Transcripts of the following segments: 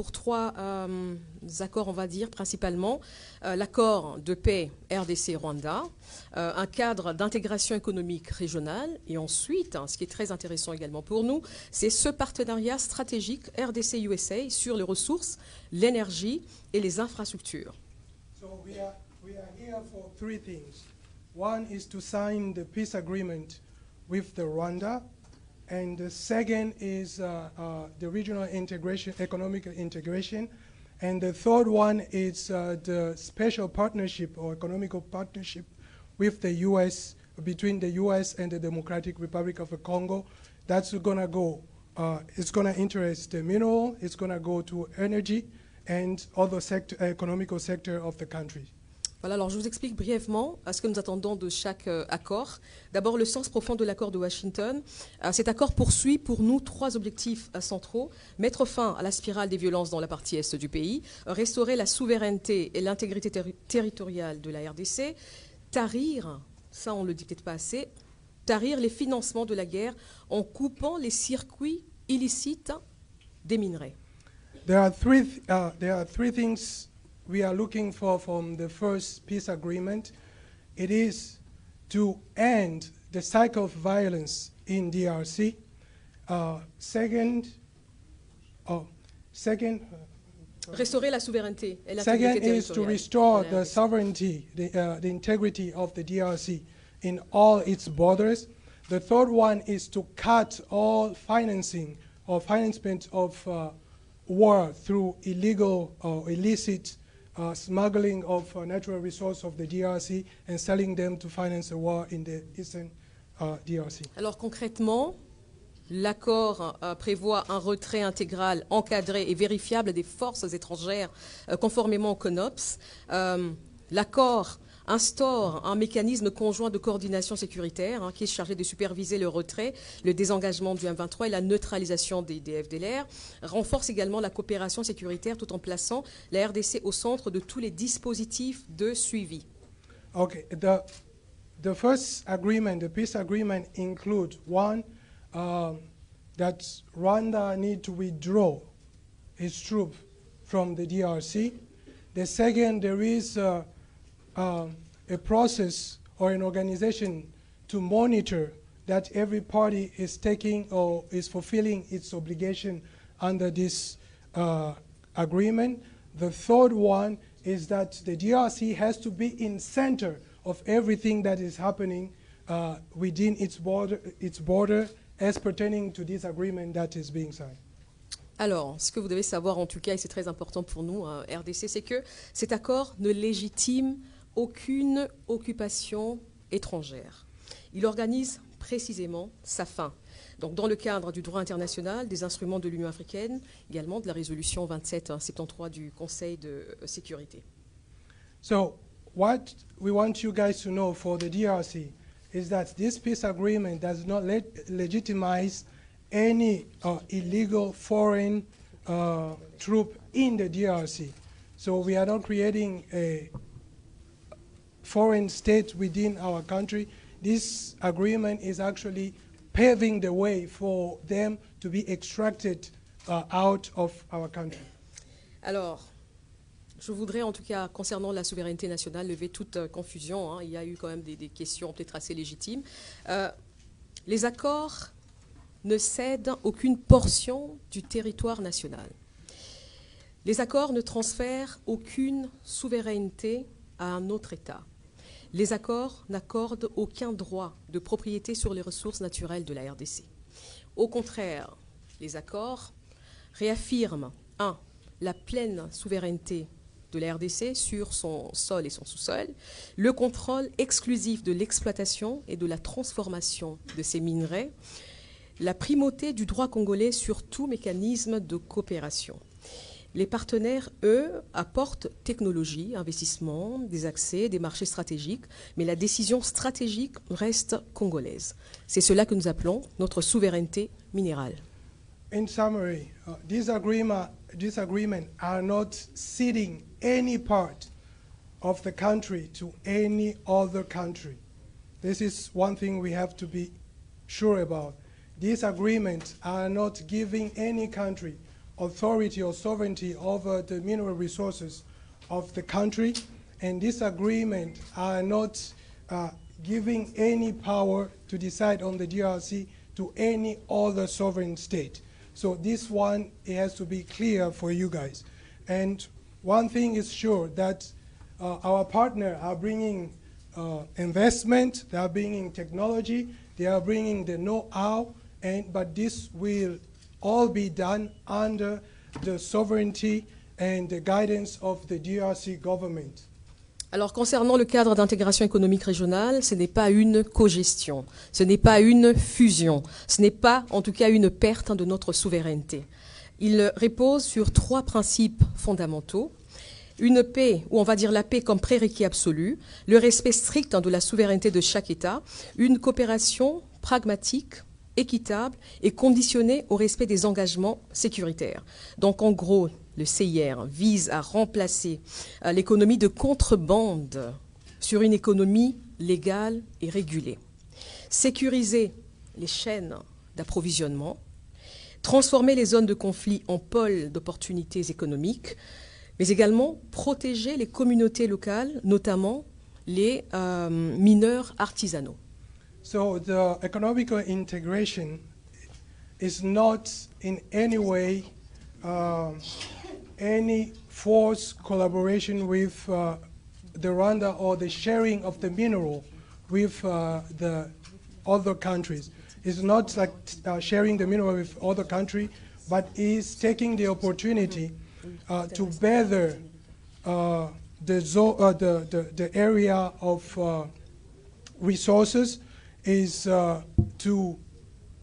Pour trois accords, on va dire, principalement. L'accord de paix RDC-Rwanda, un cadre d'intégration économique régionale, et ensuite, ce qui est très intéressant également pour nous, c'est ce partenariat stratégique RDC-USA sur les ressources, l'énergie et les infrastructures. So we are here for three things. One is to sign the peace agreement with the Rwanda, and the second is the regional integration, economic integration, and the third one is the special partnership or economical partnership with the U.S., between the U.S. and the Democratic Republic of the Congo. That's gonna go, it's gonna interest the mineral, it's gonna go to energy and other sector, economical sector of the country. Voilà, alors je vous explique brièvement ce que nous attendons de chaque accord. D'abord, le sens profond de l'accord de Washington. Cet accord poursuit pour nous trois objectifs centraux. Mettre fin à la spirale des violences dans la partie est du pays, restaurer la souveraineté et l'intégrité territoriale de la RDC, tarir, ça on ne le dit peut-être pas assez, tarir les financements de la guerre en coupant les circuits illicites des minerais. There are three things we are looking for from the first peace agreement. It is to end the cycle of violence in DRC. Restaurer la souveraineté et Second l'intégrité is to territoriale. restore the sovereignty, the integrity of the DRC in all its borders. The third one is to cut all financing or financement of war through illegal or illicit smuggling of natural resources of the DRC and selling them to finance a war in the eastern DRC. Alors concrètement, l'accord prévoit un retrait intégral, encadré et vérifiable des forces étrangères conformément au CONOPS. L'accord instaure un mécanisme conjoint de coordination sécuritaire qui est chargé de superviser le retrait, le désengagement du M23 et la neutralisation des FDLR, renforce également la coopération sécuritaire tout en plaçant la RDC au centre de tous les dispositifs de suivi. Okay, the first agreement, the peace agreement includes one, that Rwanda need to withdraw its troops from the DRC. The second, there is a process or an organization to monitor that every party is taking or is fulfilling its obligation under this agreement. The third one is that the DRC has to be in center of everything that is happening within its border as pertaining to this agreement that is being signed. Alors, ce que vous devez savoir en tout cas, et c'est très important pour nous, RDC, c'est que cet accord ne légitime aucune occupation étrangère. Il organise précisément sa fin. Donc, dans le cadre du droit international, des instruments de l'Union africaine, également de la résolution 2773 du Conseil de sécurité. So, what we want you guys to know for the DRC is that this peace agreement does not legitimize any illegal foreign troop in the DRC. So we are not creating a foreign state within our country. This agreement is actually paving the way for them to be extracted out of our country. Alors, je voudrais en tout cas, concernant la souveraineté nationale, lever toute confusion. Il y a eu quand même des questions peut-être assez légitimes. Les accords ne cèdent aucune portion du territoire national. Les accords ne transfèrent aucune souveraineté à un autre État. Les accords n'accordent aucun droit de propriété sur les ressources naturelles de la RDC. Au contraire, les accords réaffirment, 1. la pleine souveraineté de la RDC sur son sol et son sous-sol, le contrôle exclusif de l'exploitation et de la transformation de ces minerais, la primauté du droit congolais sur tout mécanisme de coopération. Les partenaires, eux, apportent technologie, investissement, des accès, des marchés stratégiques, mais la décision stratégique reste congolaise. C'est cela que nous appelons notre souveraineté minérale. In summary, these agreements are not ceding any part of the country to any other country. This is one thing we have to be sure about. These agreements are not giving any country authority or sovereignty over the mineral resources of the country, and this agreement are not giving any power to decide on the DRC to any other sovereign state. So this one, it has to be clear for you guys. And one thing is sure, that our partner are bringing investment, they are bringing technology, they are bringing the know-how, but this will all be done under the sovereignty and the guidance of the DRC government. Alors, concernant le cadre d'intégration économique régionale, ce n'est pas une cogestion, ce n'est pas une fusion, ce n'est pas, en tout cas, une perte de notre souveraineté. Il repose sur 3 principes fondamentaux. Une paix, ou on va dire la paix comme prérequis absolu, le respect strict de la souveraineté de chaque État, une coopération pragmatique, équitable et conditionnée au respect des engagements sécuritaires. Donc, en gros, le CIR vise à remplacer l'économie de contrebande sur une économie légale et régulée. Sécuriser les chaînes d'approvisionnement, transformer les zones de conflit en pôles d'opportunités économiques, mais également protéger les communautés locales, notamment les mineurs artisanaux. So the economical integration is not in any way any forced collaboration with the Rwanda or the sharing of the mineral with the other countries. It's not like sharing the mineral with other countries, but is taking the opportunity to better the area of resources, is to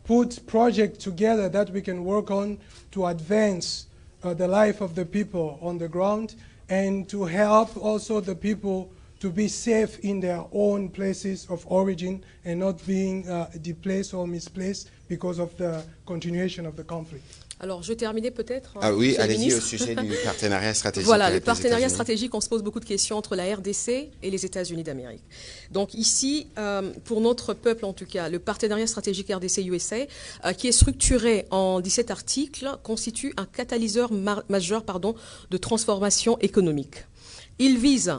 put projects together that we can work on to advance the life of the people on the ground, and to help also the people to be safe in their own places of origin and not being displaced or misplaced because of the continuation of the conflict. Alors, je terminais peut-être. Ah oui, allez-y au sujet du partenariat stratégique. Voilà, avec le partenariat les stratégique, on se pose beaucoup de questions entre la RDC et les États-Unis d'Amérique. Donc ici, pour notre peuple en tout cas, le partenariat stratégique RDC-USA, qui est structuré en 17 articles, constitue un catalyseur majeur de transformation économique. Il vise,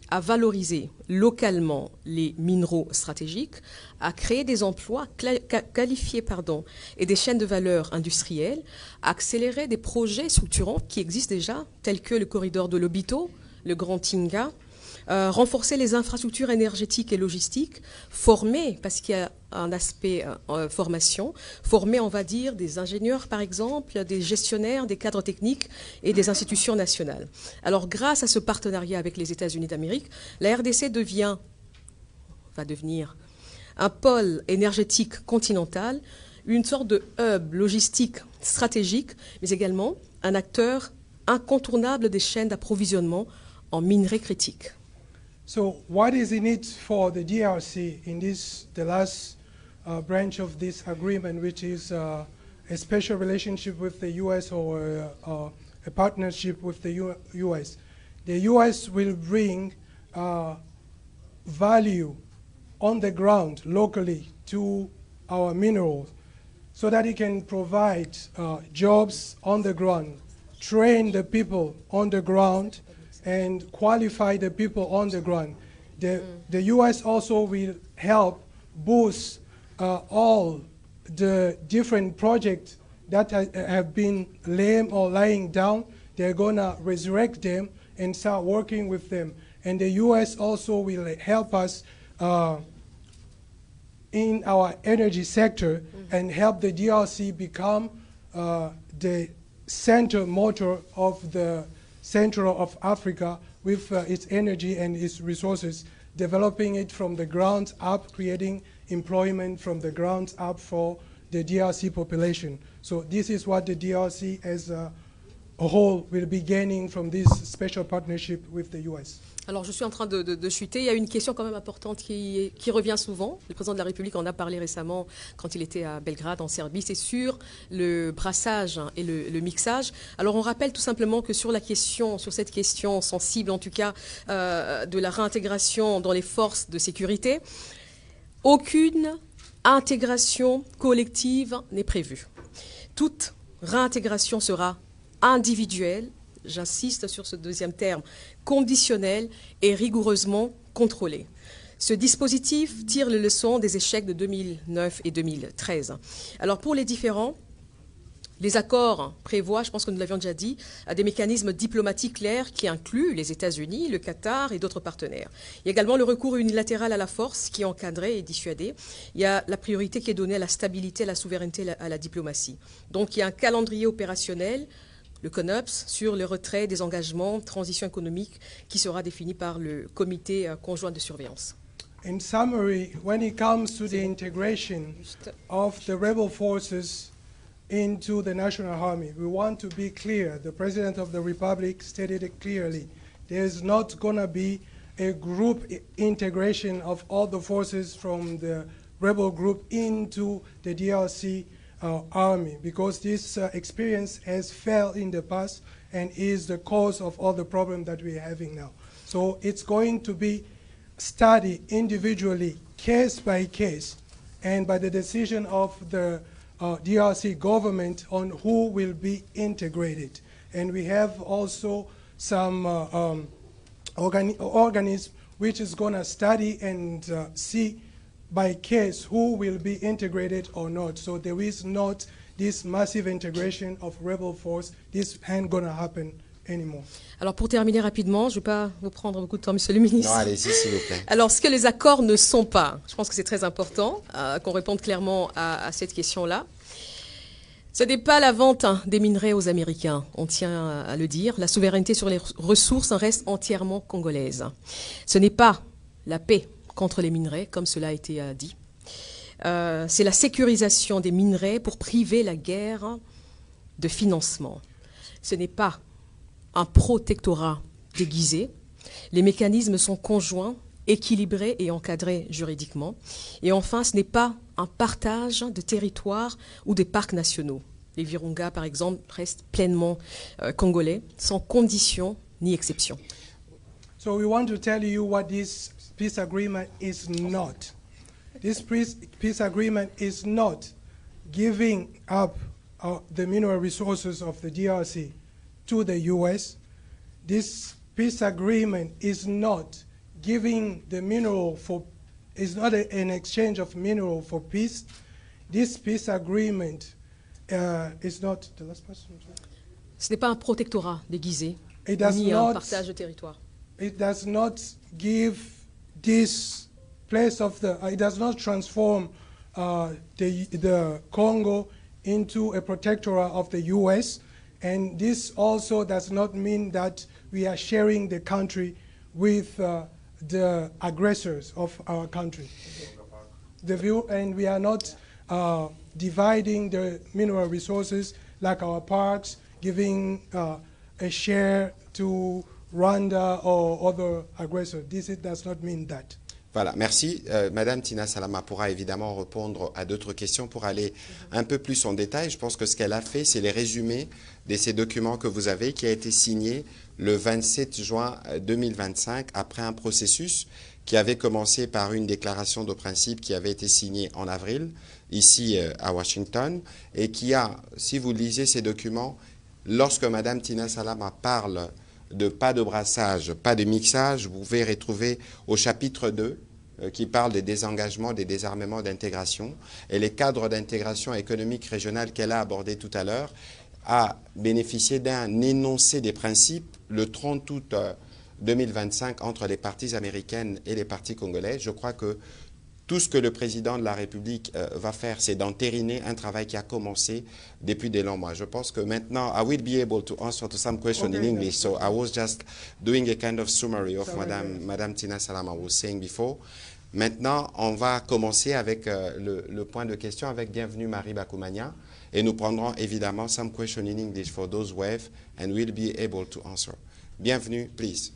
à valoriser localement les minéraux stratégiques, à créer des emplois qualifiés et des chaînes de valeur industrielles, à accélérer des projets structurants qui existent déjà, tels que le corridor de Lobito, le Grand Tinga, renforcer les infrastructures énergétiques et logistiques, former, parce qu'il y a un aspect formation, former, on va dire, des ingénieurs, par exemple, des gestionnaires, des cadres techniques et des institutions nationales. Alors, grâce à ce partenariat avec les États-Unis d'Amérique, la RDC va devenir un pôle énergétique continental, une sorte de hub logistique stratégique, mais également un acteur incontournable des chaînes d'approvisionnement en minerais critiques. So what is in it for the DRC in the last branch of this agreement, which is a special relationship with the U.S. or a partnership with the U.S.? The U.S. will bring value on the ground locally to our minerals so that it can provide jobs on the ground, train the people on the ground, and qualify the people on the ground. The U.S. also will help boost all the different projects that have been lame or lying down. They're going to resurrect them and start working with them. And the U.S. also will help us in our energy sector and help the DRC become the center motor of the Central of Africa with its energy and its resources, developing it from the ground up, creating employment from the ground up for the DRC population. So this is what the DRC as a whole will be gaining from this special partnership with the US. Alors, je suis en train de chuter. Il y a une question quand même importante qui revient souvent. Le président de la République en a parlé récemment quand il était à Belgrade, en Serbie. C'est sur le brassage et le mixage. Alors, on rappelle tout simplement que sur cette question sensible, en tout cas, de la réintégration dans les forces de sécurité, aucune intégration collective n'est prévue. Toute réintégration sera individuel, j'insiste sur ce deuxième terme, conditionnel et rigoureusement contrôlé. Ce dispositif tire les leçons des échecs de 2009 et 2013. Alors pour les différents, les accords prévoient, je pense que nous l'avions déjà dit, des mécanismes diplomatiques clairs qui incluent les États-Unis, le Qatar et d'autres partenaires. Il y a également le recours unilatéral à la force qui est encadré et dissuadé. Il y a la priorité qui est donnée à la stabilité, à la souveraineté, à la diplomatie. Donc il y a un calendrier opérationnel, le CONOPS, sur le retrait des engagements, transition économique, qui sera défini par le comité conjoint de surveillance. In summary, when it comes to the integration of the rebel forces into the National Army, we want to be clear. The President of the Republic stated it clearly. There's not going to be a group integration of all the forces from the rebel group into the DRC army, because this experience has failed in the past and is the cause of all the problems that we're having now. So it's going to be studied individually, case by case, and by the decision of the DRC government on who will be integrated. And we have also some organism which is going to study and see by case who will be integrated or not. So there is not this massive integration of rebel force. This ain't going to happen anymore. Alors pour terminer rapidement, je ne vais pas vous prendre beaucoup de temps, Monsieur le Ministre. Non, allez-y, s'il vous plaît. Alors ce que les accords ne sont pas, je pense que c'est très important qu'on réponde clairement à cette question-là. Ce n'est pas la vente des minerais aux Américains, on tient à le dire. La souveraineté sur les ressources reste entièrement congolaise. Ce n'est pas la paix contre les minerais, comme cela a été dit. C'est la sécurisation des minerais pour priver la guerre de financement. Ce n'est pas un protectorat déguisé. Les mécanismes sont conjoints, équilibrés et encadrés juridiquement. Et enfin, ce n'est pas un partage de territoires ou des parcs nationaux. Les Virunga, par exemple, restent pleinement congolais, sans condition ni exception. So we want to tell you what this peace agreement is not. This peace agreement is not giving up the mineral resources of the DRC to the U.S. This peace agreement is not giving the mineral for, is not an exchange of mineral for peace. This peace agreement is not, the last person. Ce n'est pas un protectorat déguisé, It ni un partage de territoire. It does not give this place of the, it does not transform the Congo into a protectorate of the U.S., and this also does not mean that we are sharing the country with the aggressors of our country. And we are not dividing the mineral resources like our parks, giving a share to Rwanda or other aggressors. This does not mean that. Voilà, merci. Madame Tina Salama pourra évidemment répondre à d'autres questions pour aller un peu plus en détail. Je pense que ce qu'elle a fait, c'est les résumés de ces documents que vous avez, qui a été signé le 27 juin 2025, après un processus qui avait commencé par une déclaration de principe qui avait été signée en avril, ici à Washington, et qui a, si vous lisez ces documents, lorsque Madame Tina Salama parle de pas de brassage, pas de mixage, vous pouvez retrouver au chapitre 2, qui parle des désengagements, des désarmements d'intégration, et les cadres d'intégration économique régionale qu'elle a abordé tout à l'heure, a bénéficié d'un énoncé des principes le 30 août 2025 entre les parties américaines et les parties congolaises. Je crois que tout ce que le président de la République va faire, c'est d'entériner un travail qui a commencé depuis de longs mois. Je pense que maintenant, I will be able to answer to some questions in English. So I was just doing a kind of summary of Madame Tina Salama was saying before. Maintenant, on va commencer avec le point de question avec Bienvenue Marie Bakoumania. Et nous prendrons évidemment some questions in English for those who have, and we'll be able to answer. Bienvenue, please.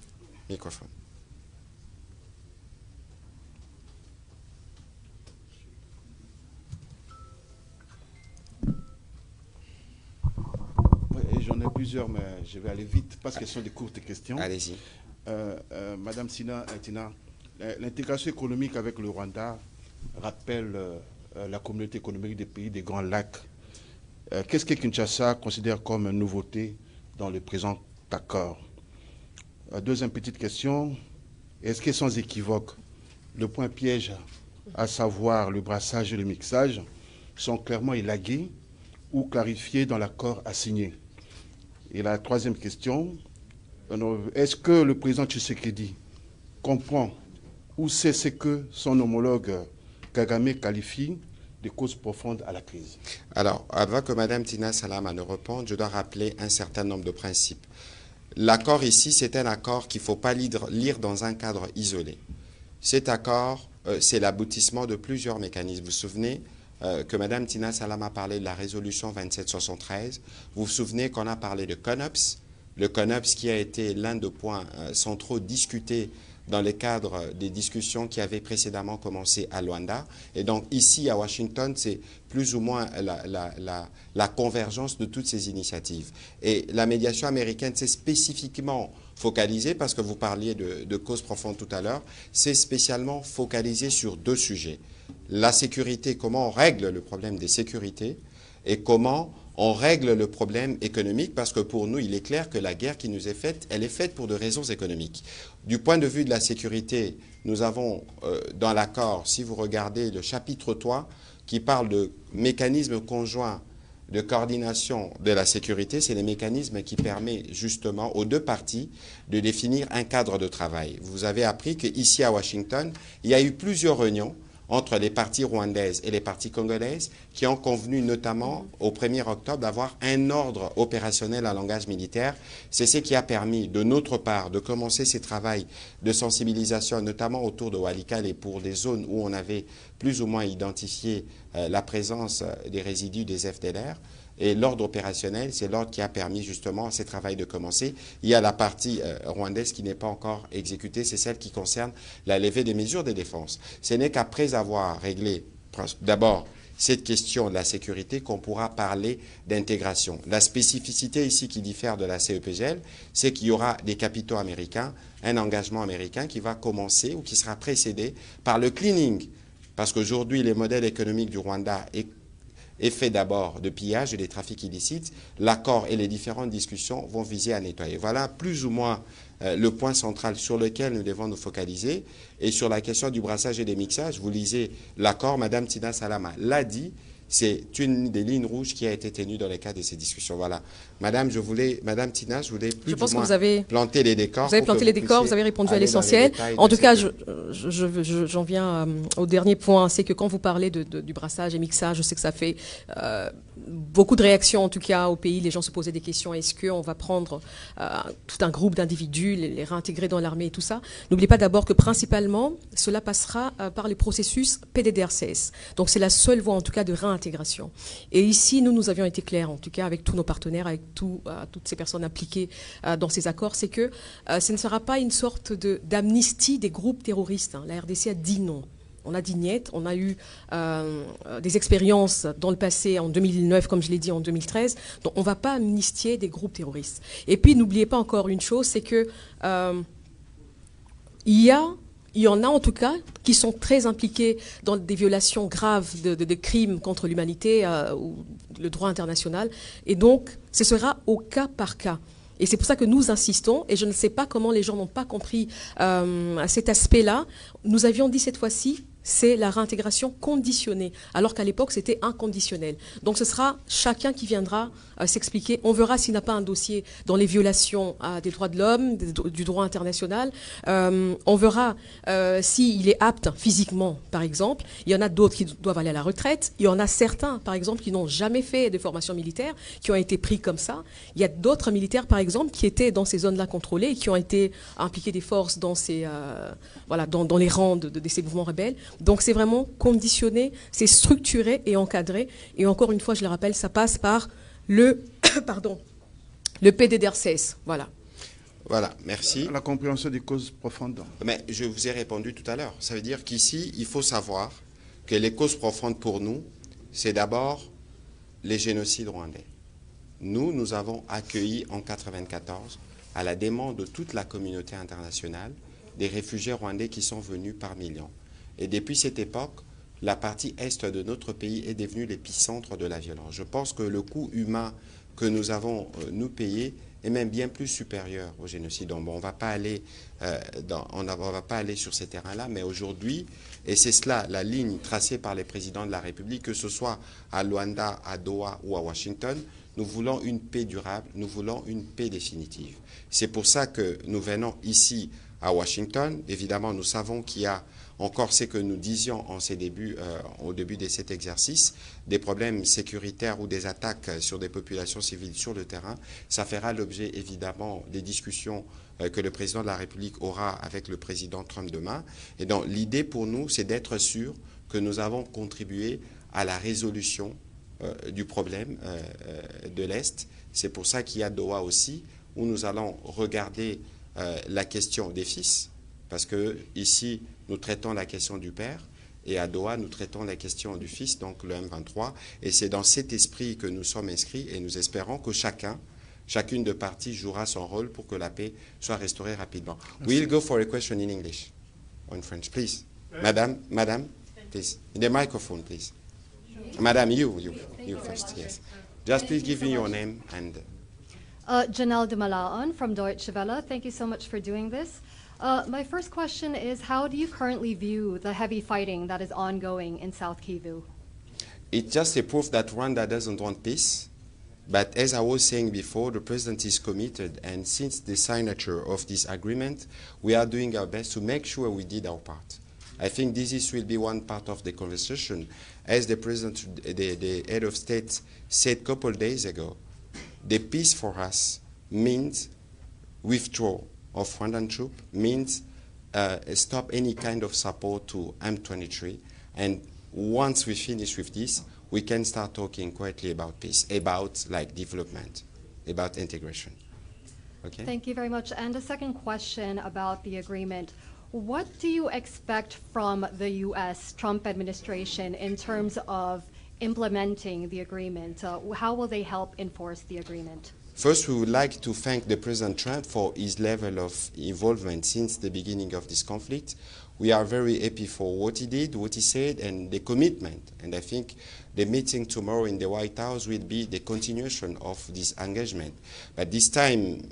Microphone. J'en ai plusieurs, mais je vais aller vite parce que ce sont des courtes questions. Allez-y. Madame Tina, l'intégration économique avec le Rwanda rappelle la communauté économique des pays des Grands Lacs. Qu'est-ce que Kinshasa considère comme une nouveauté dans le présent accord. Deuxième petite question, est-ce que sans équivoque, le point piège, à savoir le brassage et le mixage, sont clairement élagués ou clarifiés dans l'accord à signer? Et la troisième question, est-ce que le président Tshisekedi comprend ou sait ce que son homologue Kagame qualifie de causes profondes à la crise? Alors, avant que Mme Tina Salama ne réponde, je dois rappeler un certain nombre de principes. L'accord ici, c'est un accord qu'il ne faut pas lire dans un cadre isolé. Cet accord, c'est l'aboutissement de plusieurs mécanismes. Vous vous souvenez que Mme Tina Salama a parlé de la résolution 2773. Vous vous souvenez qu'on a parlé de CONOPS, le CONOPS qui a été l'un des points centraux discutés dans le cadre des discussions qui avaient précédemment commencé à Luanda. Et donc ici à Washington, c'est plus ou moins la convergence de toutes ces initiatives. Et la médiation américaine s'est spécifiquement focalisée, parce que vous parliez de causes profondes tout à l'heure, c'est spécialement focalisé sur deux sujets. La sécurité, comment on règle le problème des sécurités, et comment on règle le problème économique, parce que pour nous, il est clair que la guerre qui nous est faite, elle est faite pour des raisons économiques. Du point de vue de la sécurité, nous avons dans l'accord, si vous regardez le chapitre 3, qui parle de mécanismes conjoints de coordination de la sécurité, c'est les mécanismes qui permettent justement aux deux parties de définir un cadre de travail. Vous avez appris qu'ici à Washington, il y a eu plusieurs réunions entre les parties rwandaises et les parties congolaises qui ont convenu notamment au 1er octobre d'avoir un ordre opérationnel à langage militaire. C'est ce qui a permis de notre part de commencer ces travaux de sensibilisation, notamment autour de Walikale et pour des zones où on avait plus ou moins identifié la présence des résidus des FDLR. Et l'ordre opérationnel, c'est l'ordre qui a permis justement à ces travaux de commencer. Il y a la partie rwandaise qui n'est pas encore exécutée, c'est celle qui concerne la levée des mesures de défense. Ce n'est qu'après avoir réglé d'abord cette question de la sécurité qu'on pourra parler d'intégration. La spécificité ici qui diffère de la CEPGL, c'est qu'il y aura des capitaux américains, un engagement américain qui va commencer ou qui sera précédé par le cleaning. Parce qu'aujourd'hui, les modèles économiques du Rwanda est fait d'abord de pillage et des trafics illicites. L'accord et les différentes discussions vont viser à nettoyer. Voilà plus ou moins le point central sur lequel nous devons nous focaliser. Et sur la question du brassage et des mixages, vous lisez l'accord, Mme Tina Salama l'a dit, c'est une des lignes rouges qui a été tenue dans le cadre de ces discussions. Voilà. Madame Tina, je voulais plus ou moins planter les décors. Vous avez planté les décors, vous avez répondu à l'essentiel. En tout cas, j'en viens au dernier point, c'est que quand vous parlez du brassage et mixage, je sais que ça fait beaucoup de réactions, en tout cas au pays. Les gens se posaient des questions. Est-ce qu'on va prendre tout un groupe d'individus, les réintégrer dans l'armée et tout ça? N'oubliez pas d'abord que principalement, cela passera par les processus PDDRCS. Donc c'est la seule voie, en tout cas, de réintégration. Et ici, nous avions été clairs, en tout cas avec tous nos partenaires, avec toutes ces personnes impliquées dans ces accords, c'est que ce ne sera pas une sorte d'amnistie des groupes terroristes. La RDC a dit non. On a dit niet, on a eu des expériences dans le passé, en 2009, comme je l'ai dit, en 2013. Donc on ne va pas amnistier des groupes terroristes. Et puis n'oubliez pas encore une chose, c'est que il y en a en tout cas qui sont très impliqués dans des violations graves de crimes contre l'humanité ou le droit international. Et donc ce sera au cas par cas. Et c'est pour ça que nous insistons, et je ne sais pas comment les gens n'ont pas compris cet aspect-là. Nous avions dit cette fois-ci, c'est la réintégration conditionnée, alors qu'à l'époque, c'était inconditionnel. Donc ce sera chacun qui viendra s'expliquer. On verra s'il n'a pas un dossier dans les violations des droits de l'homme, du droit international. On verra s'il est apte physiquement, par exemple. Il y en a d'autres qui doivent aller à la retraite. Il y en a certains, par exemple, qui n'ont jamais fait de formation militaire, qui ont été pris comme ça. Il y a d'autres militaires, par exemple, qui étaient dans ces zones-là contrôlées et qui ont été impliqués des forces dans dans les rangs de ces mouvements rebelles. Donc c'est vraiment conditionné, c'est structuré et encadré. Et encore une fois, je le rappelle, ça passe par le PDDRCS. Voilà. Voilà, merci. La compréhension des causes profondes. Mais je vous ai répondu tout à l'heure. Ça veut dire qu'ici, il faut savoir que les causes profondes pour nous, c'est d'abord les génocides rwandais. Nous avons accueilli en 1994, à la demande de toute la communauté internationale, des réfugiés rwandais qui sont venus par millions. Et depuis cette époque, la partie est de notre pays est devenue l'épicentre de la violence. Je pense que le coût humain que nous avons, nous, payé est même bien plus supérieur au génocide. Donc, bon, on ne va pas aller sur ces terrains-là, mais aujourd'hui, et c'est cela la ligne tracée par les présidents de la République, que ce soit à Luanda, à Doha ou à Washington, nous voulons une paix durable, nous voulons une paix définitive. C'est pour ça que nous venons ici à Washington. Évidemment, nous savons qu'il y a encore ce que nous disions au début de cet exercice, des problèmes sécuritaires ou des attaques sur des populations civiles sur le terrain. Ça fera l'objet évidemment des discussions que le président de la République aura avec le président Trump demain. Et donc l'idée pour nous, c'est d'être sûr que nous avons contribué à la résolution du problème de l'Est. C'est pour ça qu'il y a Doha aussi, où nous allons regarder la question des fils, parce que ici, nous traitons la question du père, et à Doha, nous traitons la question du fils, donc le M23, et c'est dans cet esprit que nous sommes inscrits, et nous espérons que chacune de parties jouera son rôle pour que la paix soit restaurée rapidement. We'll go for a question in English, or in French, please. Madame, please. In the microphone, please. Madame, you first, yes. Just please give me your name and... Janelle de Malaon from Deutsche Welle. Thank you so much for doing this. My first question is, how do you currently view the heavy fighting that is ongoing in South Kivu? It's just a proof that Rwanda doesn't want peace. But as I was saying before, the president is committed, and since the signature of this agreement, we are doing our best to make sure we did our part. I think this will be one part of the conversation. As the president, the head of state said a couple of days ago, the peace for us means withdrawal of Rwandan troops, means stop any kind of support to M23. And once we finish with this, we can start talking quietly about peace, about like development, about integration. Okay? Thank you very much. And a second question about the agreement. What do you expect from the U.S. Trump administration in terms of implementing the agreement? How will they help enforce the agreement? First, we would like to thank the President Trump for his level of involvement since the beginning of this conflict. We are very happy for what he did, what he said, and the commitment. And I think the meeting tomorrow in the White House will be the continuation of this engagement. But this time,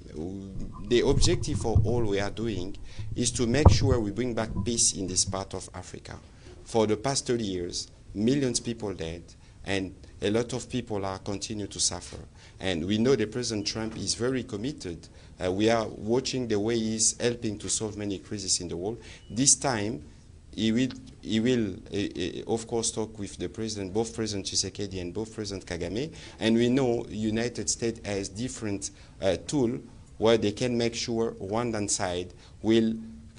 the objective for all we are doing is to make sure we bring back peace in this part of Africa. For the past 30 years, millions of people dead, and a lot of people are continue to suffer. And we know that President Trump is very committed. We are watching the way he's helping to solve many crises in the world. This time, he will of course, talk with the president, both President Tshisekedi and both President Kagame. And we know United States has different tools where they can make sure Rwandan side will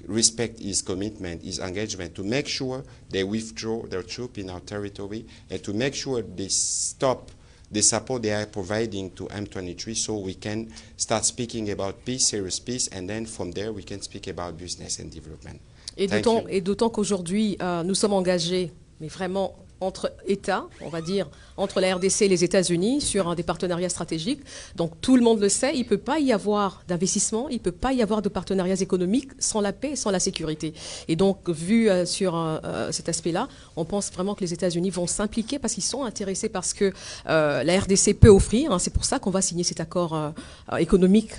respect his commitment, his engagement, to make sure they withdraw their troops in our territory and to make sure they stop the support they are providing to M23 so we can start speaking about peace, serious peace, and then from there we can speak about business and development. Et d'autant qu'aujourd'hui, nous sommes engagés, mais vraiment entre États, on va dire, entre la RDC et les États-Unis sur des partenariats stratégiques. Donc tout le monde le sait, il ne peut pas y avoir d'investissement, il ne peut pas y avoir de partenariats économiques sans la paix et sans la sécurité. Et donc, vu sur cet aspect-là, on pense vraiment que les États-Unis vont s'impliquer parce qu'ils sont intéressés parce que la RDC peut offrir. C'est pour ça qu'on va signer cet accord économique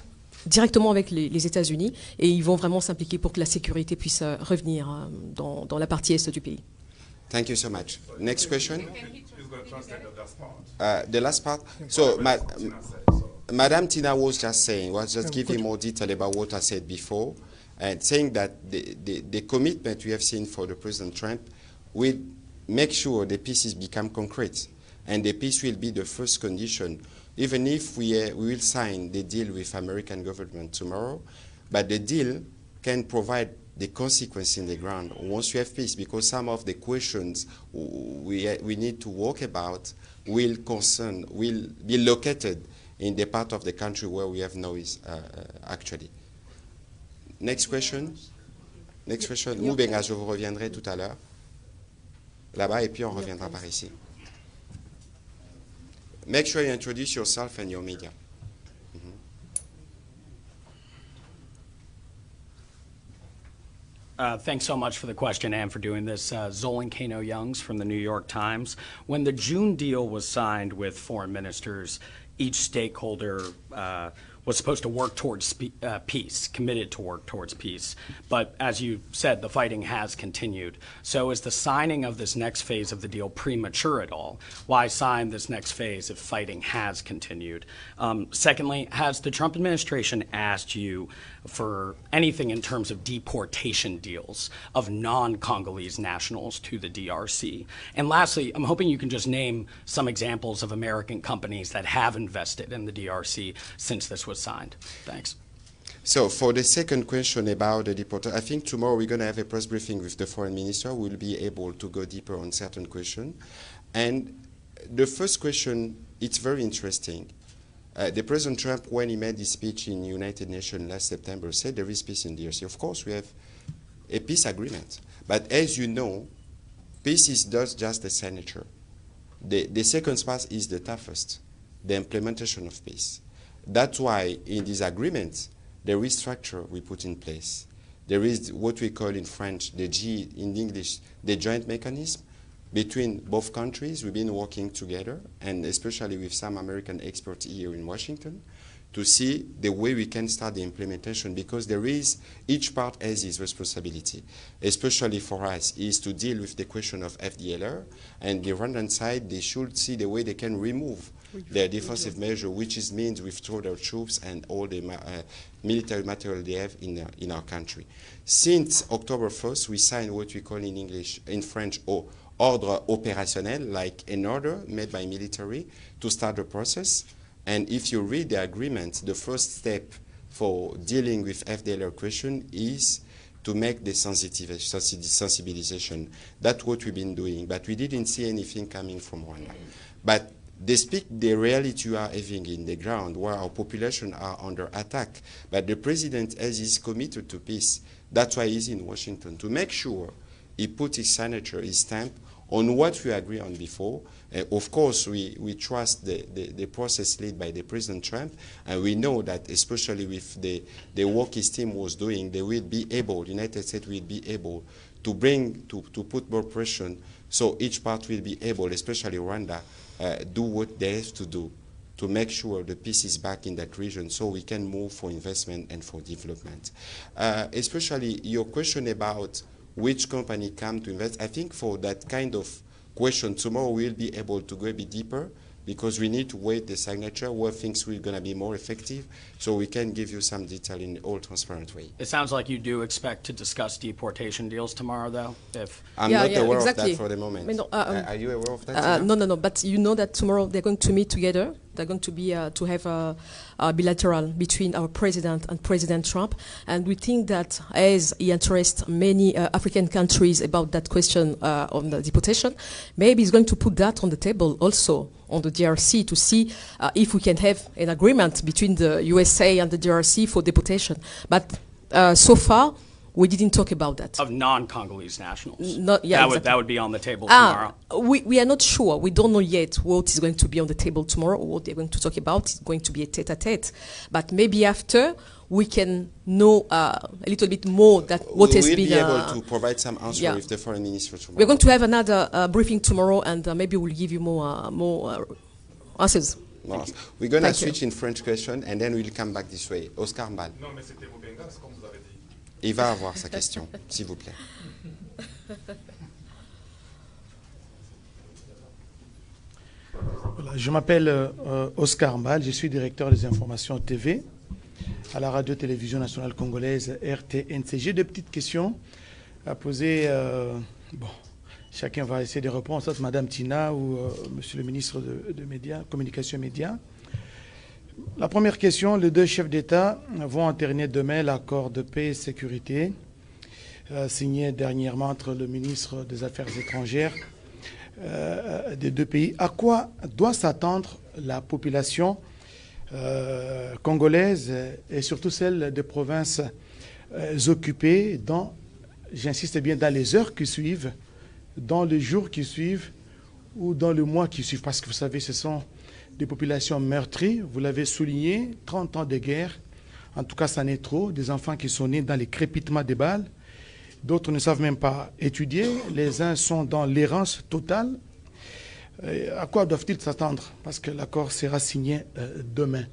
directement avec les États-Unis et ils vont vraiment s'impliquer pour que la sécurité puisse revenir dans la partie est du pays. Thank you so much. Next question. The last part. So, Madame Tina was just saying, was just giving more detail about what I said before, and saying that the commitment we have seen for the President Trump will make sure the pieces become concrete, and the peace will be the first condition. Even if we will sign the deal with American government tomorrow, but the deal can provide the consequence in the ground once you have peace, because some of the questions we need to work about will be located in the part of the country where we have noise actually. Next question. Next question. Moubenga, je vous reviendrai tout à l'heure. Là-bas, et puis on reviendra par ici. Make sure you introduce yourself and your media. Thanks so much for the question and for doing this. Zolan Kano-Youngs from the New York Times. When the June deal was signed with foreign ministers, each stakeholder was supposed to work towards peace, committed to work towards peace. But as you said, the fighting has continued. So is the signing of this next phase of the deal premature at all? Why sign this next phase if fighting has continued? Secondly, has the Trump administration asked you for anything in terms of deportation deals of non-Congolese nationals to the DRC? And lastly, I'm hoping you can just name some examples of American companies that have invested in the DRC since this was signed. Thanks. So for the second question about the deportation, I think tomorrow we're going to have a press briefing with the foreign minister. We'll be able to go deeper on certain questions. And the first question, it's very interesting. The President Trump, when he made his speech in United Nations last September, said there is peace in DRC. Of course, we have a peace agreement. But as you know, peace is just the signature. The second part is the toughest, the implementation of peace. That's why in this agreement, there is structure we put in place. There is what we call in French, the G, in English, the joint mechanism between both countries. We've been working together, and especially with some American experts here in Washington, to see the way we can start the implementation, because there is, each part has its responsibility, especially for us, is to deal with the question of FDLR, and the Rwandan side, they should see the way they can remove their defensive measure, which means withdraw their troops and all the military material they have in our country. Since October 1st, we signed what we call in English, in French, ordre opérationnel, like an order made by military to start the process. And if you read the agreement, the first step for dealing with FDLR question is to make the sensibilization. That's what we've been doing, but we didn't see anything coming from Rwanda. But they speak the reality you are having in the ground, where our population are under attack. But the president, as he's committed to peace, that's why he's in Washington, to make sure he put his signature, his stamp, on what we agreed on before. Of course, we trust the process led by the President Trump, and we know that especially with the work his team was doing, they will be able, the United States will be able to put more pressure, so each part will be able, especially Rwanda, do what they have to do to make sure the peace is back in that region so we can move for investment and for development. Especially your question about which company come to invest, I think for that kind of question, tomorrow we'll be able to go a bit deeper, because we need to wait the signature where things will going to be more effective, so we can give you some detail in all transparent way. It sounds like you do expect to discuss deportation deals tomorrow, though. I'm not aware of that for the moment. No, are you aware of that? No. But you know that tomorrow they're going to meet together. They're going to be to have a bilateral between our president and President Trump, and we think that as he interests many African countries about that question on the deportation, maybe he's going to put that on the table also on the DRC to see if we can have an agreement between the USA and the DRC for deportation. But so far, we didn't talk about that. Of non-Congolese nationals. Exactly. That would be on the table tomorrow. We are not sure. We don't know yet what is going to be on the table tomorrow or what they're going to talk about. It's going to be a tête-à-tête. But maybe after, we can know a little bit more that what has been... We will be able to provide some answer with the foreign minister tomorrow. We're going to have another briefing tomorrow, and maybe we'll give you more answers. We're going to switch in French question, and then we'll come back this way. Oscar Mbal. Non, mais c'était Mobenga, c'est comme vous avez dit. Il va avoir sa question, s'il vous plaît. Voilà, je m'appelle Oscar Mbal, je suis directeur des informations TV à la radio-télévision nationale congolaise RTNC. J'ai deux petites questions à poser. Bon, chacun va essayer de répondre, soit Madame Tina ou Monsieur le ministre de Médias, Communication et Médias. La première question, les deux chefs d'État vont entériner demain l'accord de paix et sécurité signé dernièrement entre le ministre des Affaires étrangères des deux pays. À quoi doit s'attendre la population congolaise et surtout celle des provinces occupées dans, j'insiste bien, dans les heures qui suivent, dans les jours qui suivent ou dans le mois qui suivent? Parce que vous savez, ce sont des populations meurtries, vous l'avez souligné, 30 ans de guerre, en tout cas ça n'est trop, des enfants qui sont nés dans les crépitements des balles, d'autres ne savent même pas étudier, les uns sont dans l'errance totale. À quoi doivent-ils s'attendre? Parce que l'accord sera signé demain.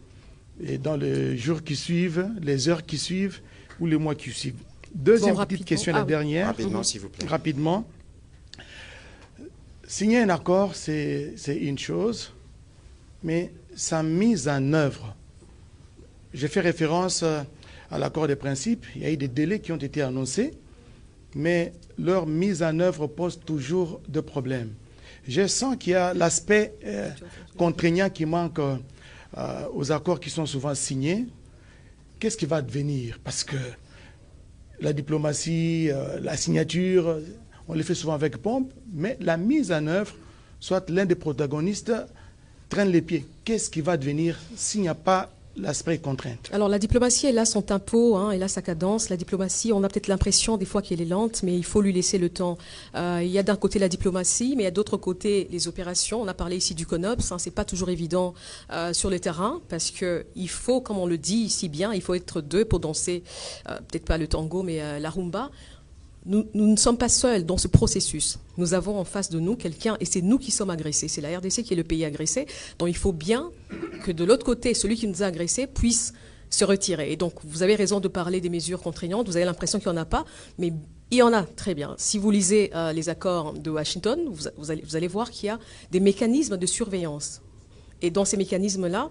et dans les jours qui suivent, les heures qui suivent ou les mois qui suivent. Deuxième petite question, la dernière. Rapidement, s'il vous plaît. Rapidement. Signer un accord, c'est une chose, mais sa mise en œuvre. J'ai fait référence à l'accord des principes. Il y a eu des délais qui ont été annoncés, mais leur mise en œuvre pose toujours des problèmes. Je sens qu'il y a l'aspect contraignant qui manque aux accords qui sont souvent signés. Qu'est-ce qui va advenir? Parce que la diplomatie, la signature, on les fait souvent avec pompe, mais la mise en œuvre, soit l'un des protagonistes traîne les pieds. Qu'est-ce qui va advenir s'il n'y a pas l'aspect contrainte? Alors la diplomatie, elle a son tempo, hein, elle a sa cadence. La diplomatie, on a peut-être l'impression des fois qu'elle est lente, mais il faut lui laisser le temps. Il y a d'un côté la diplomatie, mais il y a d'autre côté les opérations. On a parlé ici du CONOPS, hein, c'est pas toujours évident sur le terrain, parce que il faut, comme on le dit ici bien, il faut être deux pour danser, peut-être pas le tango, mais la rumba. Nous ne sommes pas seuls dans ce processus. Nous avons en face de nous quelqu'un, et c'est nous qui sommes agressés. C'est la RDC qui est le pays agressé. Donc il faut bien que de l'autre côté, celui qui nous a agressés puisse se retirer. Et donc vous avez raison de parler des mesures contraignantes. Vous avez l'impression qu'il n'y en a pas, mais il y en a, très bien. Si vous lisez les accords de Washington, vous allez voir qu'il y a des mécanismes de surveillance. Et dans ces mécanismes-là,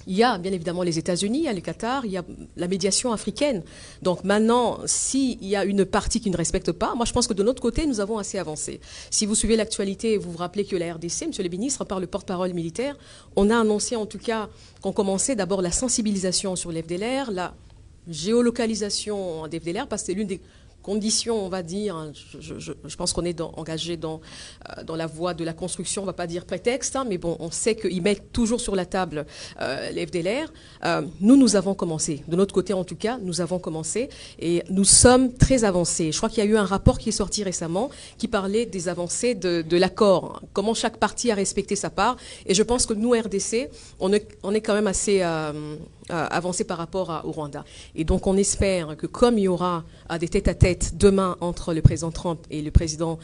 il y a bien évidemment les États-Unis, il y a le Qatar, il y a la médiation africaine. Donc maintenant, s'il y a une partie qui ne respecte pas, moi je pense que de notre côté, nous avons assez avancé. Si vous suivez l'actualité, vous vous rappelez que la RDC, monsieur le ministre, par le porte-parole militaire, on a annoncé en tout cas qu'on commençait d'abord la sensibilisation sur l'FDLR, la géolocalisation des FDLR, parce que c'est l'une des conditions, on va dire, je pense qu'on est engagé dans la voie de la construction, on ne va pas dire prétexte, hein, mais bon, on sait qu'ils mettent toujours sur la table les FDLR. Nous avons commencé. De notre côté, en tout cas, nous avons commencé et nous sommes très avancés. Je crois qu'il y a eu un rapport qui est sorti récemment qui parlait des avancées de l'accord, hein, comment chaque partie a respecté sa part. Et je pense que nous, RDC, on est quand même assez avancé par rapport au Rwanda. Et donc, on espère que comme il y aura des tête-à-tête demain entre le président Trump et le président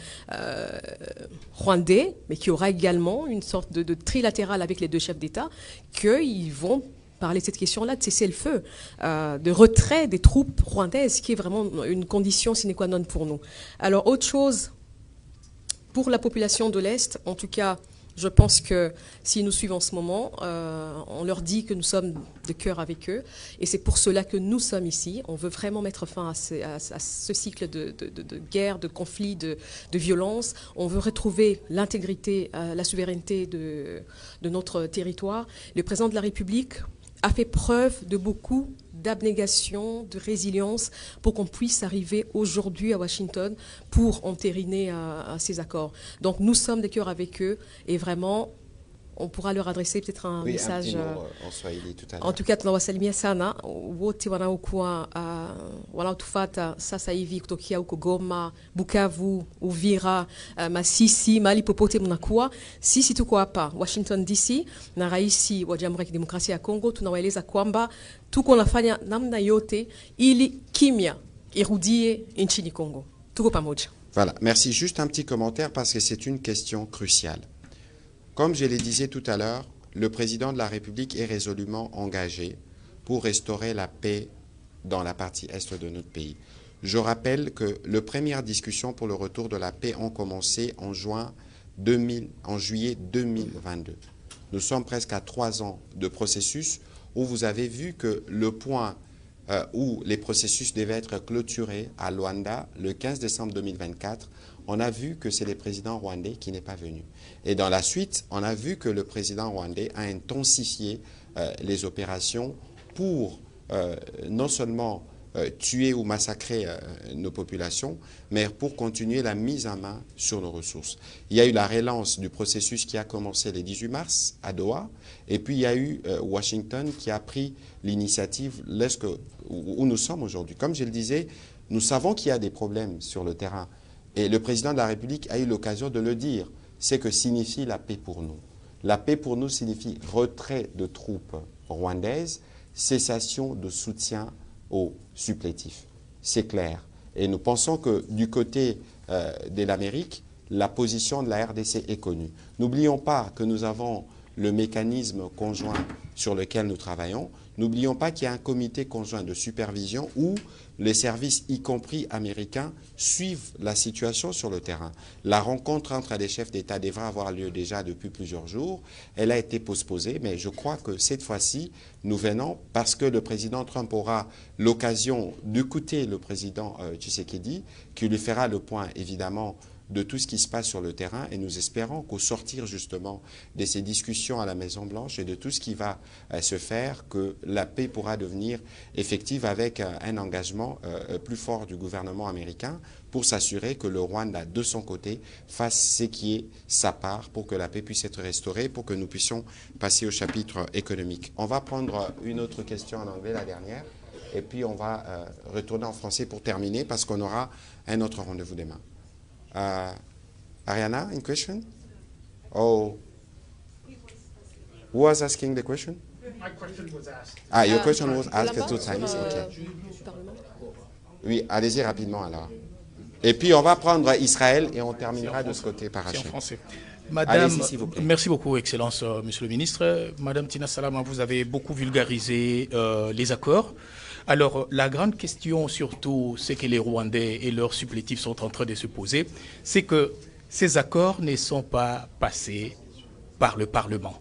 rwandais, mais qu'il y aura également une sorte de trilatéral avec les deux chefs d'État, qu'ils vont parler de cette question-là, de cessez-le-feu, de retrait des troupes rwandaises, qui est vraiment une condition sine qua non pour nous. Alors, autre chose, pour la population de l'Est, en tout cas, je pense que s'ils nous suivent en ce moment, on leur dit que nous sommes de cœur avec eux. Et c'est pour cela que nous sommes ici. On veut vraiment mettre fin à ce cycle de guerre, de conflit, de violence. On veut retrouver l'intégrité, la souveraineté de notre territoire. Le président de la République a fait preuve de beaucoup d'abnégation, de résilience pour qu'on puisse arriver aujourd'hui à Washington pour entériner ces accords. Donc nous sommes de cœur avec eux et vraiment on pourra leur adresser peut-être un message. En Swahili tout à l'heure. En tout cas tunawasalimia sana wote wanaokuwa wanaotufata sasa hivi kutokea huko Goma, Bukavu, Uvira, Masisi, mahali popote mnakuwa. Sisi tuko hapa Washington DC na rais wa Jamhuri ya Kidemokrasia ya Kongo, tunawaeleza kwamba tuko nafanya namna yote ili kimya irudie nchini Kongo. Tuko pamoja. Voilà, merci. Juste un petit commentaire parce que c'est une question cruciale. Comme je le disais tout à l'heure, le président de la République est résolument engagé pour restaurer la paix dans la partie est de notre pays. Je rappelle que les premières discussions pour le retour de la paix ont commencé en juillet 2022. Nous sommes presque à 3 ans de processus où vous avez vu que le point où les processus devaient être clôturés à Luanda le 15 décembre 2024, on a vu que c'est le président rwandais qui n'est pas venu. Et dans la suite, on a vu que le président rwandais a intensifié les opérations pour non seulement tuer ou massacrer nos populations, mais pour continuer la mise en main sur nos ressources. Il y a eu la relance du processus qui a commencé le 18 mars à Doha, et puis il y a eu Washington qui a pris l'initiative où nous sommes aujourd'hui. Comme je le disais, nous savons qu'il y a des problèmes sur le terrain, et le président de la République a eu l'occasion de le dire. C'est que signifie la paix pour nous. La paix pour nous signifie retrait de troupes rwandaises, cessation de soutien aux supplétifs. C'est clair. Et nous pensons que du côté de l'Amérique, la position de la RDC est connue. N'oublions pas que nous avons le mécanisme conjoint sur lequel nous travaillons. N'oublions pas qu'il y a un comité conjoint de supervision où les services, y compris américains, suivent la situation sur le terrain. La rencontre entre les chefs d'État devrait avoir lieu déjà depuis plusieurs jours. Elle a été postposée, mais je crois que cette fois-ci, nous venons parce que le président Trump aura l'occasion d'écouter le président Tshisekedi, qui lui fera le point, évidemment, de tout ce qui se passe sur le terrain, et nous espérons qu'au sortir justement de ces discussions à la Maison-Blanche et de tout ce qui va se faire, que la paix pourra devenir effective avec un engagement plus fort du gouvernement américain pour s'assurer que le Rwanda, de son côté, fasse ce qui est sa part pour que la paix puisse être restaurée, pour que nous puissions passer au chapitre économique. On va prendre une autre question en anglais, la dernière, et puis on va retourner en français pour terminer parce qu'on aura un autre rendez-vous demain. Ariana, any question? Oh, who was asking the question? My question was asked. Ah, your question was asked là-bas, two times. sur, Okay. du Parlement. Oui, allez-y rapidement alors. Et puis on va prendre Israël et on terminera de ce côté par C'est en Hachem. français. Allez-y, s'il vous plaît. Merci beaucoup, Excellence, Monsieur le Ministre. Madame Tina Salama, vous avez beaucoup vulgarisé les accords. Alors, la grande question, surtout, c'est que les Rwandais et leurs supplétifs sont en train de se poser, c'est que ces accords ne sont pas passés par le Parlement.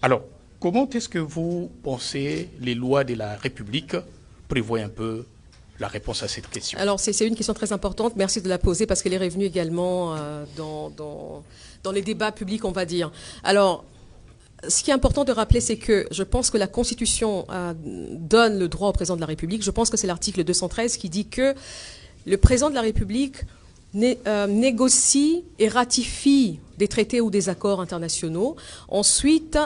Alors, comment est-ce que vous pensez les lois de la République prévoient un peu la réponse à cette question? Alors, c'est une question très importante. Merci de la poser parce qu'elle est revenue également dans les débats publics, on va dire. Alors, ce qui est important de rappeler, c'est que je pense que la Constitution donne le droit au président de la République. Je pense que c'est l'article 213 qui dit que le président de la République négocie et ratifie des traités ou des accords internationaux. Ensuite,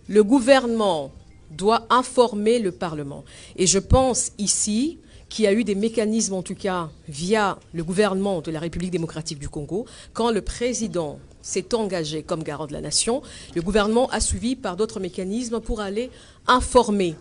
le gouvernement doit informer le Parlement. Et je pense ici qu'il y a eu des mécanismes, en tout cas via le gouvernement de la République démocratique du Congo, quand le président s'est engagé comme garant de la nation, le gouvernement a suivi par d'autres mécanismes pour aller informer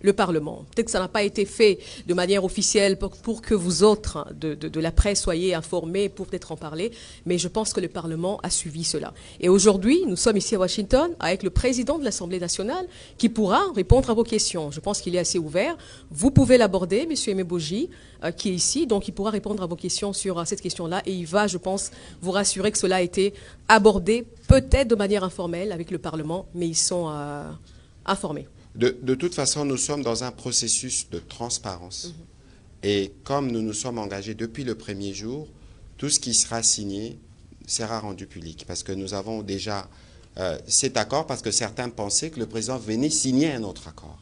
le Parlement. Peut-être que ça n'a pas été fait de manière officielle pour que vous autres de la presse soyez informés pour peut-être en parler, mais je pense que le Parlement a suivi cela. Et aujourd'hui, nous sommes ici à Washington avec le président de l'Assemblée nationale qui pourra répondre à vos questions. Je pense qu'il est assez ouvert. Vous pouvez l'aborder, M. Emeboji, qui est ici, donc il pourra répondre à vos questions sur cette question-là et il va, je pense, vous rassurer que cela a été abordé peut-être de manière informelle avec le Parlement, mais ils sont informés. De toute façon, nous sommes dans un processus de transparence. Et comme nous nous sommes engagés depuis le premier jour, tout ce qui sera signé sera rendu public. Parce que nous avons déjà cet accord, parce que certains pensaient que le président venait signer un autre accord.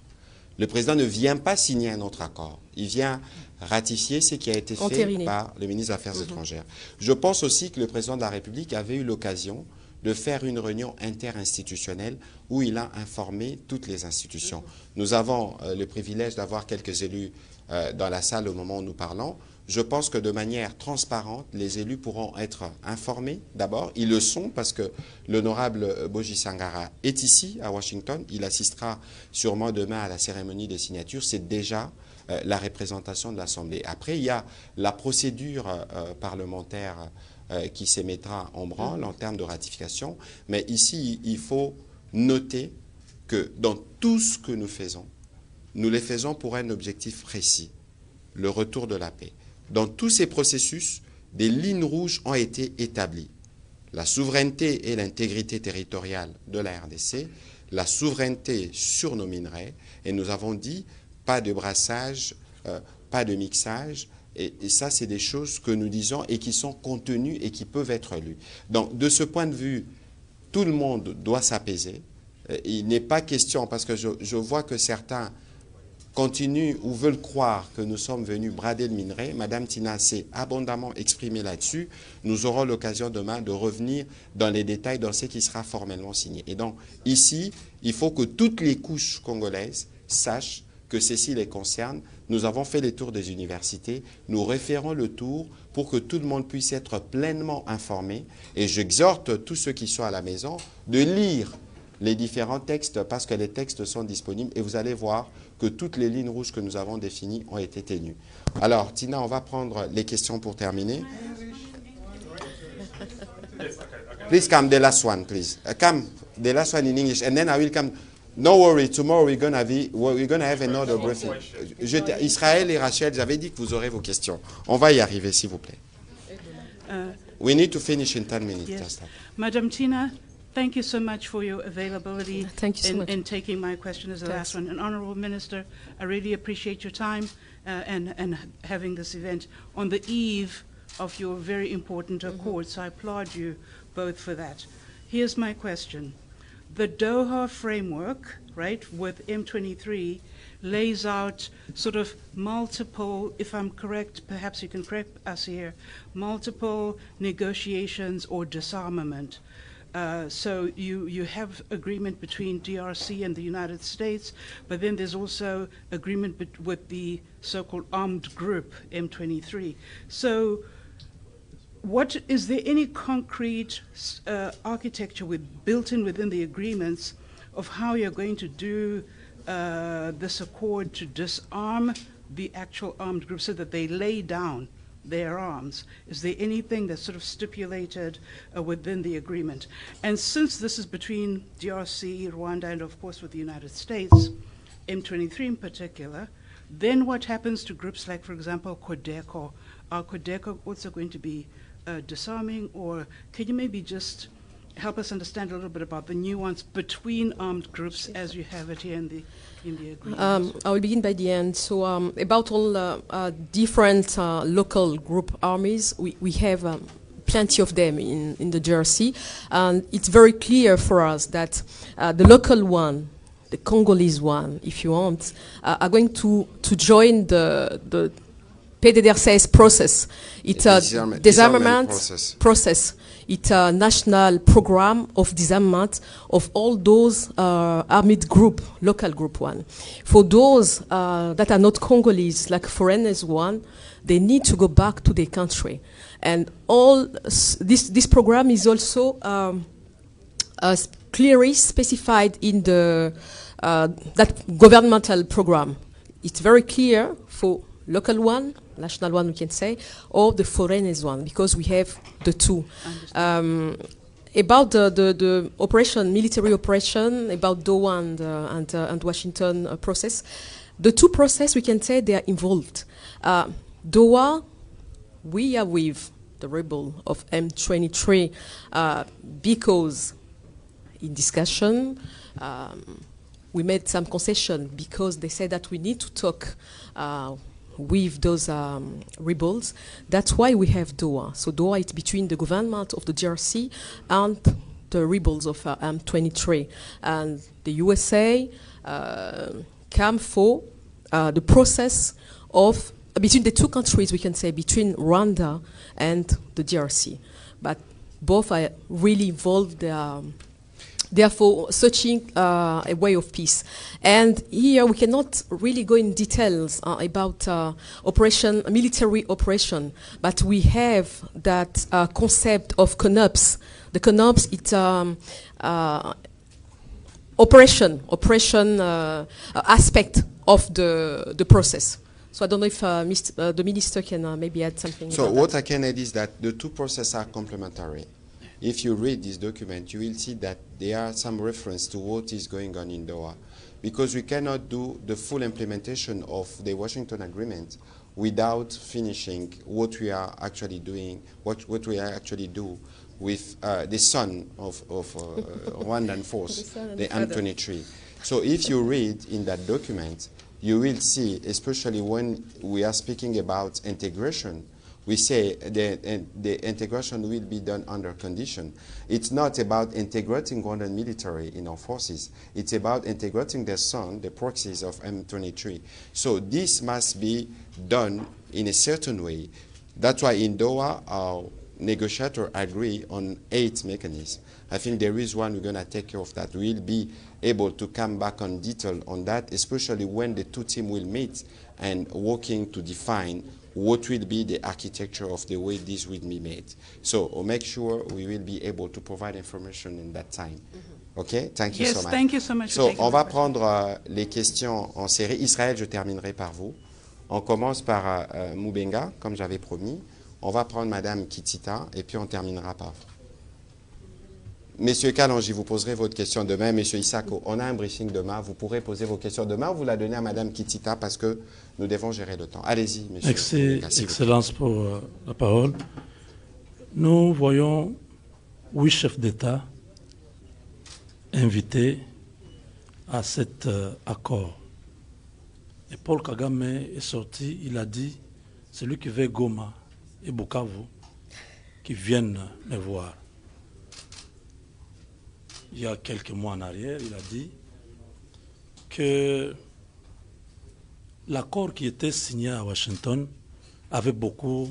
Le président ne vient pas signer un autre accord. Il vient ratifier ce qui a été fait par le ministre des Affaires étrangères. Je pense aussi que le président de la République avait eu l'occasion de faire une réunion interinstitutionnelle où il a informé toutes les institutions. Nous avons le privilège d'avoir quelques élus dans la salle au moment où nous parlons. Je pense que de manière transparente, les élus pourront être informés d'abord. Ils le sont parce que l'honorable Boji Sangara est ici à Washington. Il assistera sûrement demain à la cérémonie des signatures. C'est déjà la représentation de l'Assemblée. Après, il y a la procédure parlementaire qui se mettra en branle en termes de ratification. Mais ici, il faut noter que dans tout ce que nous le faisons pour un objectif précis, le retour de la paix. Dans tous ces processus, des lignes rouges ont été établies. La souveraineté et l'intégrité territoriale de la RDC, la souveraineté sur nos minerais, et nous avons dit pas de brassage, pas de mixage. Et ça, c'est des choses que nous disons et qui sont contenues et qui peuvent être lues. Donc, de ce point de vue, tout le monde doit s'apaiser. Il n'est pas question, parce que je vois que certains continuent ou veulent croire que nous sommes venus brader le minerai. Madame Tina s'est abondamment exprimée là-dessus. Nous aurons l'occasion demain de revenir dans les détails dans ce qui sera formellement signé. Et donc, ici, il faut que toutes les couches congolaises sachent que ceci les concerne. Nous avons fait les tours des universités, nous référons le tour pour que tout le monde puisse être pleinement informé. Et j'exhorte tous ceux qui sont à la maison de lire les différents textes parce que les textes sont disponibles et vous allez voir que toutes les lignes rouges que nous avons définies ont été tenues. Alors, Tina, on va prendre les questions pour terminer. Please come, the last one, please. Come. The last one in English, and then I will come. No worry, tomorrow we're gonna have another briefing. Israël et Rachel, j'avais dit que vous aurez vos questions. On va y arriver, s'il vous plaît. We need to finish in 10 minutes. Yes. Madam Tina, thank you so much for your availability in taking my question as the last one. And Honorable Minister, I really appreciate your time and having this event on the eve of your very important accord. So I applaud you both for that. Here's my question. The Doha framework, right, with M23 lays out sort of multiple, if I'm correct, perhaps you can correct us here, multiple negotiations or disarmament. So you have agreement between DRC and the United States, but then there's also agreement with the so-called armed group, M23. So is there any concrete architecture built in within the agreements of how you're going to do this accord to disarm the actual armed groups so that they lay down their arms? Is there anything that's sort of stipulated within the agreement? And since this is between DRC, Rwanda, and of course with the United States, M23 in particular, then what happens to groups like, for example, Codeco? Are Codeco also going to be disarming, or can you maybe just help us understand a little bit about the nuance between armed groups as you have it here in the agreement? I will begin by the end. So about all different local group armies, we have plenty of them in the DRC, and it's very clear for us that the local one, the Congolese one, if you want, are going to join the PDDRCS process. It's a disarmament process. It's a national program of disarmament of all those armed group, local group one. For those that are not Congolese, like foreigners one, they need to go back to their country. And all this program is also clearly specified in the that governmental program. It's very clear for local one, national one we can say, or the foreigners one, because we have the two. About the operation, military operation, about Doha and Washington process, the two process we can say they are involved. Doha, we are with the rebel of M23 because in discussion we made some concession because they said that we need to talk with those rebels. That's why we have Doha. So Doha is between the government of the DRC and the rebels of M23. And the USA came for the process of, between the two countries, we can say, between Rwanda and the DRC. But both are really involved. Therefore, searching a way of peace. And here we cannot really go in details about military operation, but we have that concept of CONOPS. The CONOPS, it's operation aspect of the process. So I don't know if the minister can maybe add something. So what I can add is that the two processes are complementary. If you read this document, you will see that there are some reference to what is going on in Doha, because we cannot do the full implementation of the Washington Agreement without finishing what we are actually doing, what we actually do with the son of Rwandan force, the M23. So if you read in that document, you will see, especially when we are speaking about integration, we say the integration will be done under condition. It's not about integrating Rwandan military in our forces. It's about integrating their son, the proxies of M23. So this must be done in a certain way. That's why in Doha, our negotiators agree on 8 mechanisms. I think there is one we're going to take care of that. We'll be able to come back on detail on that, especially when the two teams will meet and working to define what will be the architecture of the way this will be made. So we'll make sure we will be able to provide information in that time. OK? Thank you so much. Thank you so much. So on va prendre les questions en série. Israël, je terminerai par vous. On commence par Mubenga, comme j'avais promis. On va prendre Madame Kitita et puis on terminera par vous. Messieurs Kalonji, vous poserez votre question demain. Monsieur Isako, on a un briefing demain. Vous pourrez poser vos questions demain ou vous la donnez à Madame Kitita parce que nous devons gérer le temps. Allez-y, monsieur. Merci, Excellence, pour la parole. Nous voyons 8 chefs d'État invités à cet accord. Et Paul Kagame est sorti, il a dit, celui qui veut Goma et Bukavu, qui viennent me voir. Il y a quelques mois en arrière, il a dit que l'accord qui était signé à Washington avait beaucoup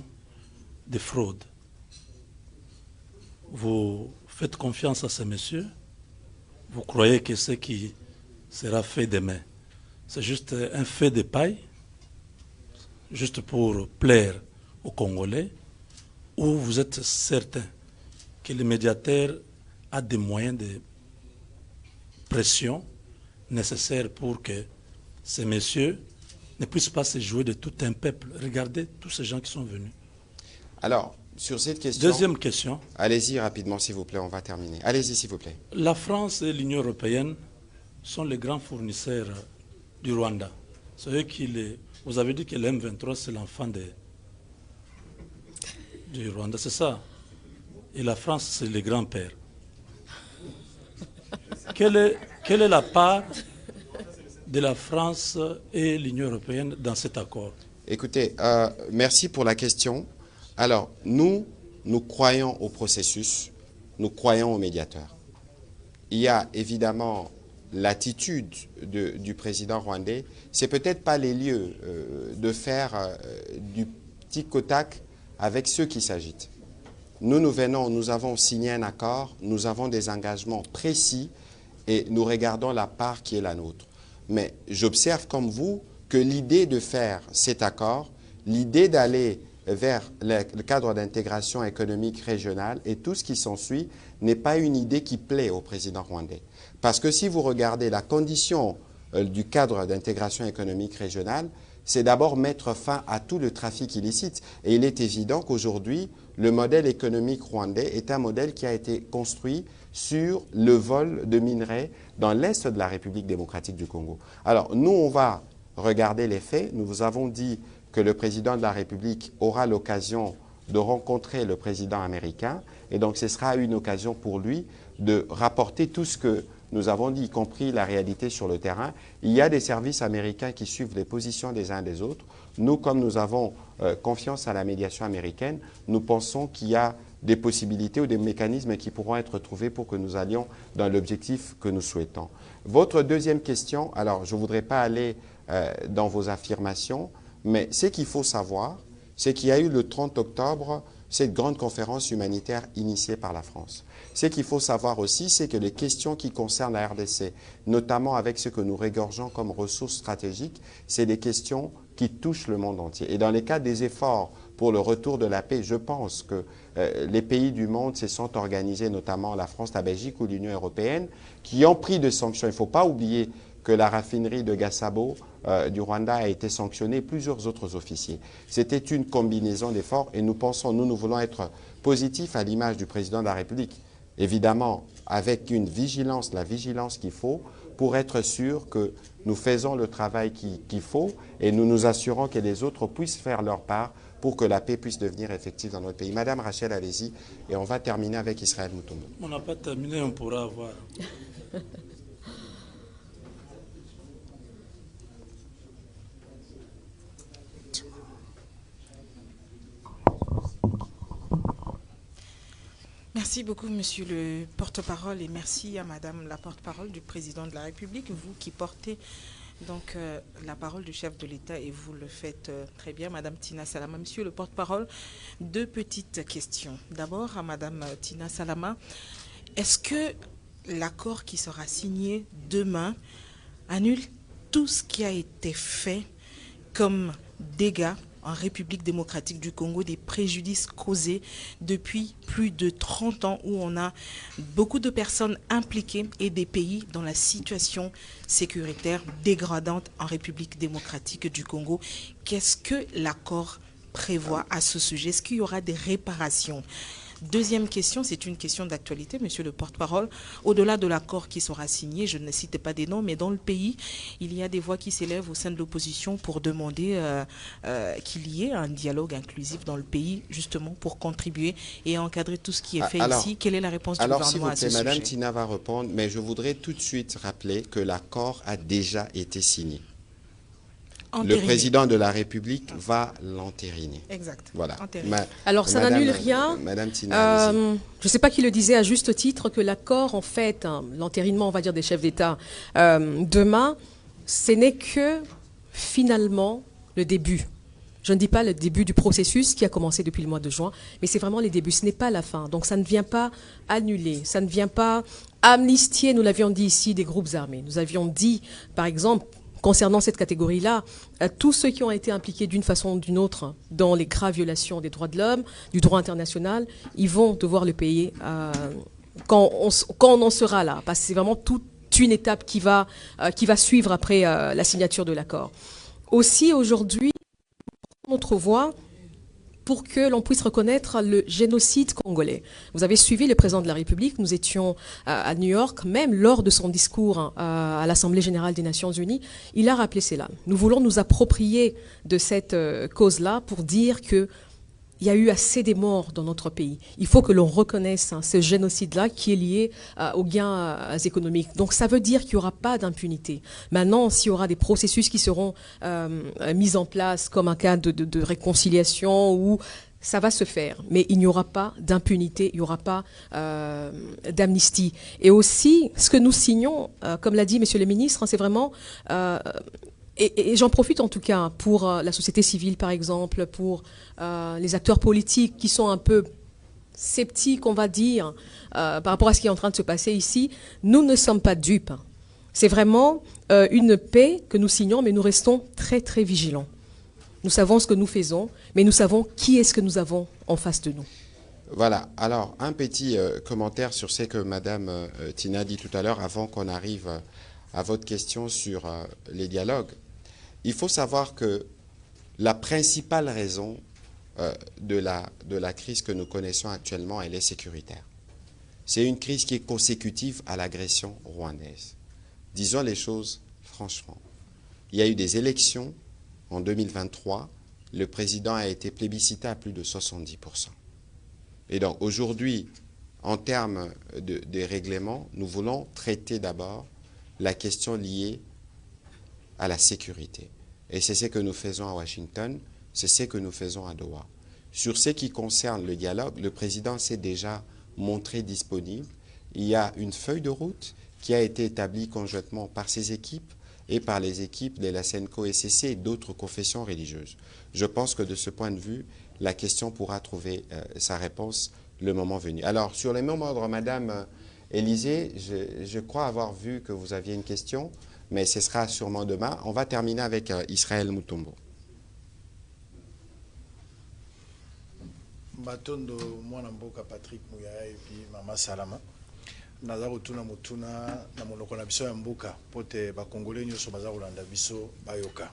de fraude. Vous faites confiance à ces messieurs? Vous croyez que ce qui sera fait demain, c'est juste un fait de paille, juste pour plaire aux Congolais, ou vous êtes certain que le médiateur a des moyens de pression nécessaires pour que ces messieurs ne puissent pas se jouer de tout un peuple? Regardez tous ces gens qui sont venus. Alors, sur cette question... Deuxième question. Allez-y rapidement, s'il vous plaît, on va terminer. Allez-y, s'il vous plaît. La France et l'Union européenne sont les grands fournisseurs du Rwanda. C'est eux qui vous avez dit que l'M23, c'est l'enfant du Rwanda, c'est ça? Et la France, c'est le grand-père. Quelle est la part de la France et l'Union européenne dans cet accord? Écoutez, merci pour la question. Alors, nous croyons au processus, nous croyons aux médiateurs. Il y a évidemment l'attitude du président rwandais. C'est peut-être pas les lieux de faire du tic au tac avec ceux qui s'agitent. Nous avons signé un accord, nous avons des engagements précis et nous regardons la part qui est la nôtre. Mais j'observe comme vous que l'idée de faire cet accord, l'idée d'aller vers le cadre d'intégration économique régionale et tout ce qui s'ensuit n'est pas une idée qui plaît au président rwandais. Parce que si vous regardez la condition du cadre d'intégration économique régionale, c'est d'abord mettre fin à tout le trafic illicite. Et il est évident qu'aujourd'hui, le modèle économique rwandais est un modèle qui a été construit sur le vol de minerais dans l'est de la République démocratique du Congo. Alors, nous, on va regarder les faits. Nous vous avons dit que le président de la République aura l'occasion de rencontrer le président américain. Et donc, ce sera une occasion pour lui de rapporter tout ce que nous avons dit, y compris la réalité sur le terrain. Il y a des services américains qui suivent les positions des uns des autres. Nous, comme nous avons confiance à la médiation américaine, nous pensons qu'il y a des possibilités ou des mécanismes qui pourront être trouvés pour que nous allions dans l'objectif que nous souhaitons. Votre deuxième question, alors je ne voudrais pas aller dans vos affirmations, mais ce qu'il faut savoir, c'est qu'il y a eu le 30 octobre cette grande conférence humanitaire initiée par la France. Ce qu'il faut savoir aussi, c'est que les questions qui concernent la RDC, notamment avec ce que nous régorgeons comme ressources stratégiques, c'est des questions qui touchent le monde entier. Et dans les cas des efforts pour le retour de la paix, je pense que les pays du monde se sont organisés, notamment la France, la Belgique ou l'Union européenne, qui ont pris des sanctions. Il ne faut pas oublier que la raffinerie de Gasabo du Rwanda a été sanctionnée, plusieurs autres officiers. C'était une combinaison d'efforts et nous pensons, nous voulons être positifs à l'image du président de la République, évidemment avec une vigilance, la vigilance qu'il faut pour être sûr que nous faisons le travail qu'il faut et nous nous assurons que les autres puissent faire leur part pour que la paix puisse devenir effective dans notre pays. Madame Rachel, allez-y et on va terminer avec Israël Mutombo. On n'a pas terminé, on pourra avoir... Merci beaucoup, Monsieur le porte-parole, et merci à Madame la porte-parole du Président de la République, vous qui portez donc la parole du chef de l'État, et vous le faites très bien, Madame Tina Salama. Monsieur le porte-parole, deux petites questions. D'abord, à Madame Tina Salama, est-ce que l'accord qui sera signé demain annule tout ce qui a été fait comme dégâts en République démocratique du Congo, des préjudices causés depuis plus de 30 ans où on a beaucoup de personnes impliquées et des pays dans la situation sécuritaire dégradante en République démocratique du Congo? Qu'est-ce que l'accord prévoit à ce sujet? Est-ce qu'il y aura des réparations? Deuxième question, c'est une question d'actualité, monsieur le porte-parole. Au-delà de l'accord qui sera signé, je ne cite pas des noms, mais dans le pays, il y a des voix qui s'élèvent au sein de l'opposition pour demander qu'il y ait un dialogue inclusif dans le pays, justement pour contribuer et encadrer tout ce qui est fait ici. Quelle est la réponse du gouvernement à ce sujet? Madame Tina va répondre, mais je voudrais tout de suite rappeler que l'accord a déjà été signé. Le président de la République va l'entériner. Exact. Voilà. Alors, ça n'annule rien. Madame Tina, je ne sais pas qui le disait à juste titre que l'accord, en fait, l'entérinement, on va dire, des chefs d'État demain, ce n'est que finalement le début. Je ne dis pas le début du processus qui a commencé depuis le mois de juin, mais c'est vraiment les débuts. Ce n'est pas la fin. Donc, ça ne vient pas annuler, ça ne vient pas amnistier, nous l'avions dit ici, des groupes armés. Nous avions dit, par exemple, concernant cette catégorie-là, tous ceux qui ont été impliqués d'une façon ou d'une autre dans les graves violations des droits de l'homme, du droit international, ils vont devoir le payer quand on en sera là. Parce que c'est vraiment toute une étape qui va suivre après la signature de l'accord. Aussi, aujourd'hui, notre voix pour que l'on puisse reconnaître le génocide congolais. Vous avez suivi le président de la République, nous étions à New York, même lors de son discours à l'Assemblée générale des Nations Unies, il a rappelé cela. Nous voulons nous approprier de cette cause-là pour dire que il y a eu assez de morts dans notre pays. Il faut que l'on reconnaisse ce génocide-là qui est lié aux gains économiques. Donc ça veut dire qu'il n'y aura pas d'impunité. Maintenant, s'il y aura des processus qui seront mis en place comme un cas de réconciliation, où ça va se faire, mais il n'y aura pas d'impunité, il n'y aura pas d'amnistie. Et aussi, ce que nous signons, comme l'a dit Monsieur le ministre, c'est vraiment... Et j'en profite en tout cas pour la société civile, par exemple, pour les acteurs politiques qui sont un peu sceptiques, on va dire, par rapport à ce qui est en train de se passer ici. Nous ne sommes pas dupes. C'est vraiment une paix que nous signons, mais nous restons très, très vigilants. Nous savons ce que nous faisons, mais nous savons qui est-ce que nous avons en face de nous. Voilà. Alors, un petit commentaire sur ce que Madame Tina dit tout à l'heure, avant qu'on arrive à votre question sur les dialogues. Il faut savoir que la principale raison de la crise que nous connaissons actuellement, elle est sécuritaire. C'est une crise qui est consécutive à l'agression rwandaise. Disons les choses franchement. Il y a eu des élections en 2023. Le président a été plébiscité à plus de 70%. Et donc aujourd'hui, en termes de règlements, nous voulons traiter d'abord la question liée à la sécurité. Et c'est ce que nous faisons à Washington, c'est ce que nous faisons à Doha. Sur ce qui concerne le dialogue, le président s'est déjà montré disponible. Il y a une feuille de route qui a été établie conjointement par ses équipes et par les équipes de la SENCO-SCC et d'autres confessions religieuses. Je pense que de ce point de vue, la question pourra trouver sa réponse le moment venu. Alors, sur les mêmes ordres, Madame Élysée, je crois avoir vu que vous aviez une question, mais ce sera sûrement demain. On va terminer avec Israël Mutombo. Batondo mwana mboka Patrick Muyaya et puis Mama Salama. Naza kotuna mutuna na monoko na biso ya mboka pote ba congolais nyoso baza kolanda biso bayoka.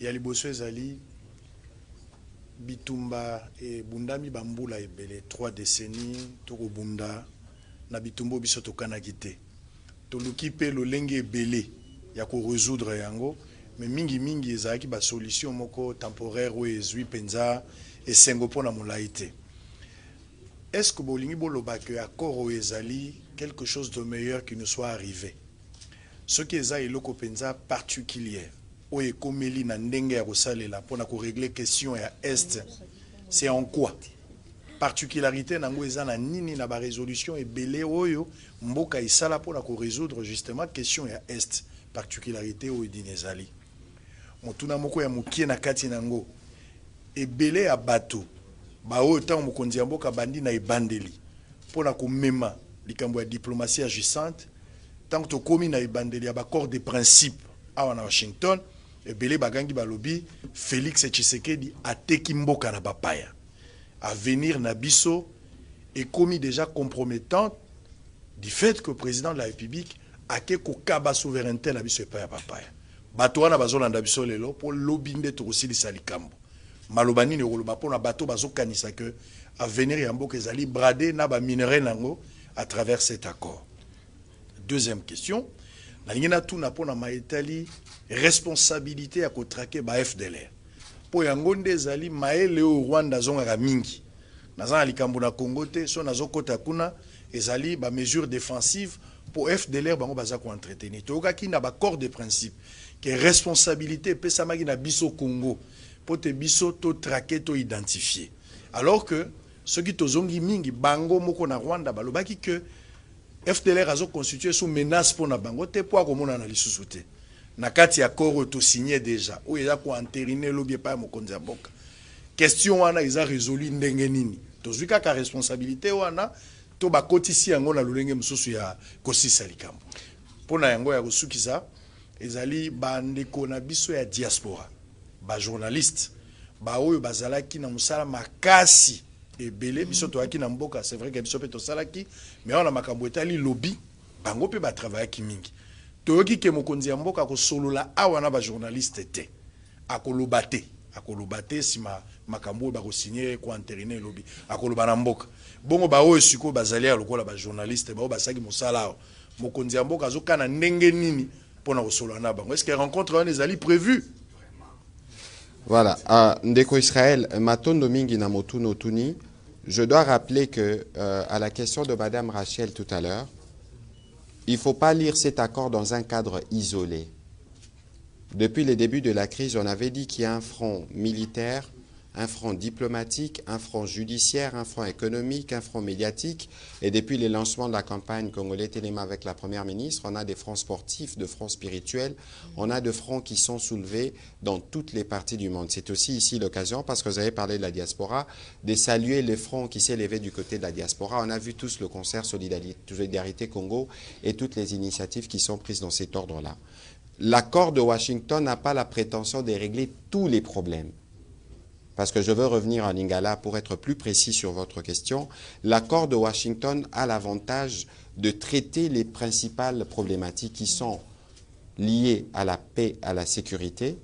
Ya liboso ezali bitumba e bundami bambula ebele 3 décennies toko bunda na bitumbo biso tokanaki te. Toluki pe lolenge ebele ya ko résoudre yango, mais mingi ezalaki ba solution moko temporaire o ezwi penza esengo pona molai te. Est-ce que bolingi boloba que accord o ezali quelque chose de meilleur qui nous soit arrivé? Ce qui est eloko penza particulier o ekomeli na ndenge ya kosalela pona ko régler question ya est, c'est en quoi? Particularité nango eza na nini na ba résolution ebele oyo mboka isala pona ko résoudre justement question ya est, particularité o edinezali. Motuna moko ya mukie na kati nango ebele ya bato ba oyo tango mokonzi ya mboka bandi na ebandeli pona ko mema likambo ya diplomatie agissante tango to komi na ebandeli ya accord de principe awa na Washington ebele bagangi balobi Félix Tshisekedi ateki mboka na bapaya. Avenir na biso est commis déjà compromettant du fait que le président de la République a quelque kaba souveraineté na biso epa ya papaya. Bato wana bazolanda biso lelo pour lobinde to aussi lisalikambo. malobani ne koloba pona bato bazokanisa que avenir ya mboka ezali bradé na ba minerai nango à travers cet accord. Deuxième question, na lingena tout na pona maetali responsabilité à kotrake ba FDLR. Po yango nde ezali maele o Rwanda zonga mingi. Nazana likambo na Congo te so nazokota kuna ezali ba mesures défensives pour FDLR bango baza ko entretenir. Toka ki na ba accord de principe que responsabilité pesa maki na biso Congo pour te biso to traquer to identifier. Alors que ceux qui tozongi mingi bango moko na Rwanda balobaki que FDLR azo constitué sous menace pour na bango te po akomona na lisusu te. Na kati accord to signé déjà ou eza ko entériner lobby pa mokonzi ya mboka. Question wana eza résolu ndenge nini. Tozwi kaka responsabilité wana to bakotisi yango na lulenge mususu ya kosisa likambo. Pona yango ya kosukisa ezali bandeko na biso ya diaspora, ba journaliste, ba oyo bazalaki na musala makasi ebele biso toaki na mboka, c'est vrai que biso pe tosalaki, mais on a makambo etali lobby, bango pe ba travaillaki mingi. Toyoki ke mokonzi ya mboka ko solola awa na ba journaliste te. Akolobate si makambo ba ko signer ko entériner lobby. Akoloba na mboka. Bongo ba oyo siko bazali ya lokola ba journaliste ba basaki musala mokonzi ya mboka azokana ndenge nini pona ko solola na bango. Est-ce que rencontre wana ezali prévu? Voilà, Ndeko Israël, Matondo Mingi na Motuno Tuni, je dois rappeler que à la question de Madame Rachel tout à l'heure, il ne faut pas lire cet accord dans un cadre isolé. Depuis le début de la crise, on avait dit qu'il y a un front militaire, un front diplomatique, un front judiciaire, un front économique, un front médiatique. Et depuis le lancement de la campagne Congolais Téléma avec la Première ministre, on a des fronts sportifs, des fronts spirituels, on a des fronts qui sont soulevés dans toutes les parties du monde. C'est aussi ici l'occasion, parce que vous avez parlé de la diaspora, de saluer le front qui s'est levé du côté de la diaspora. On a vu tous le concert Solidarité Congo et toutes les initiatives qui sont prises dans cet ordre-là. L'accord de Washington n'a pas la prétention de régler tous les problèmes. Parce que je veux revenir en Lingala pour être plus précis sur votre question. L'accord de Washington a l'avantage de traiter les principales problématiques qui sont liées à la paix, à la sécurité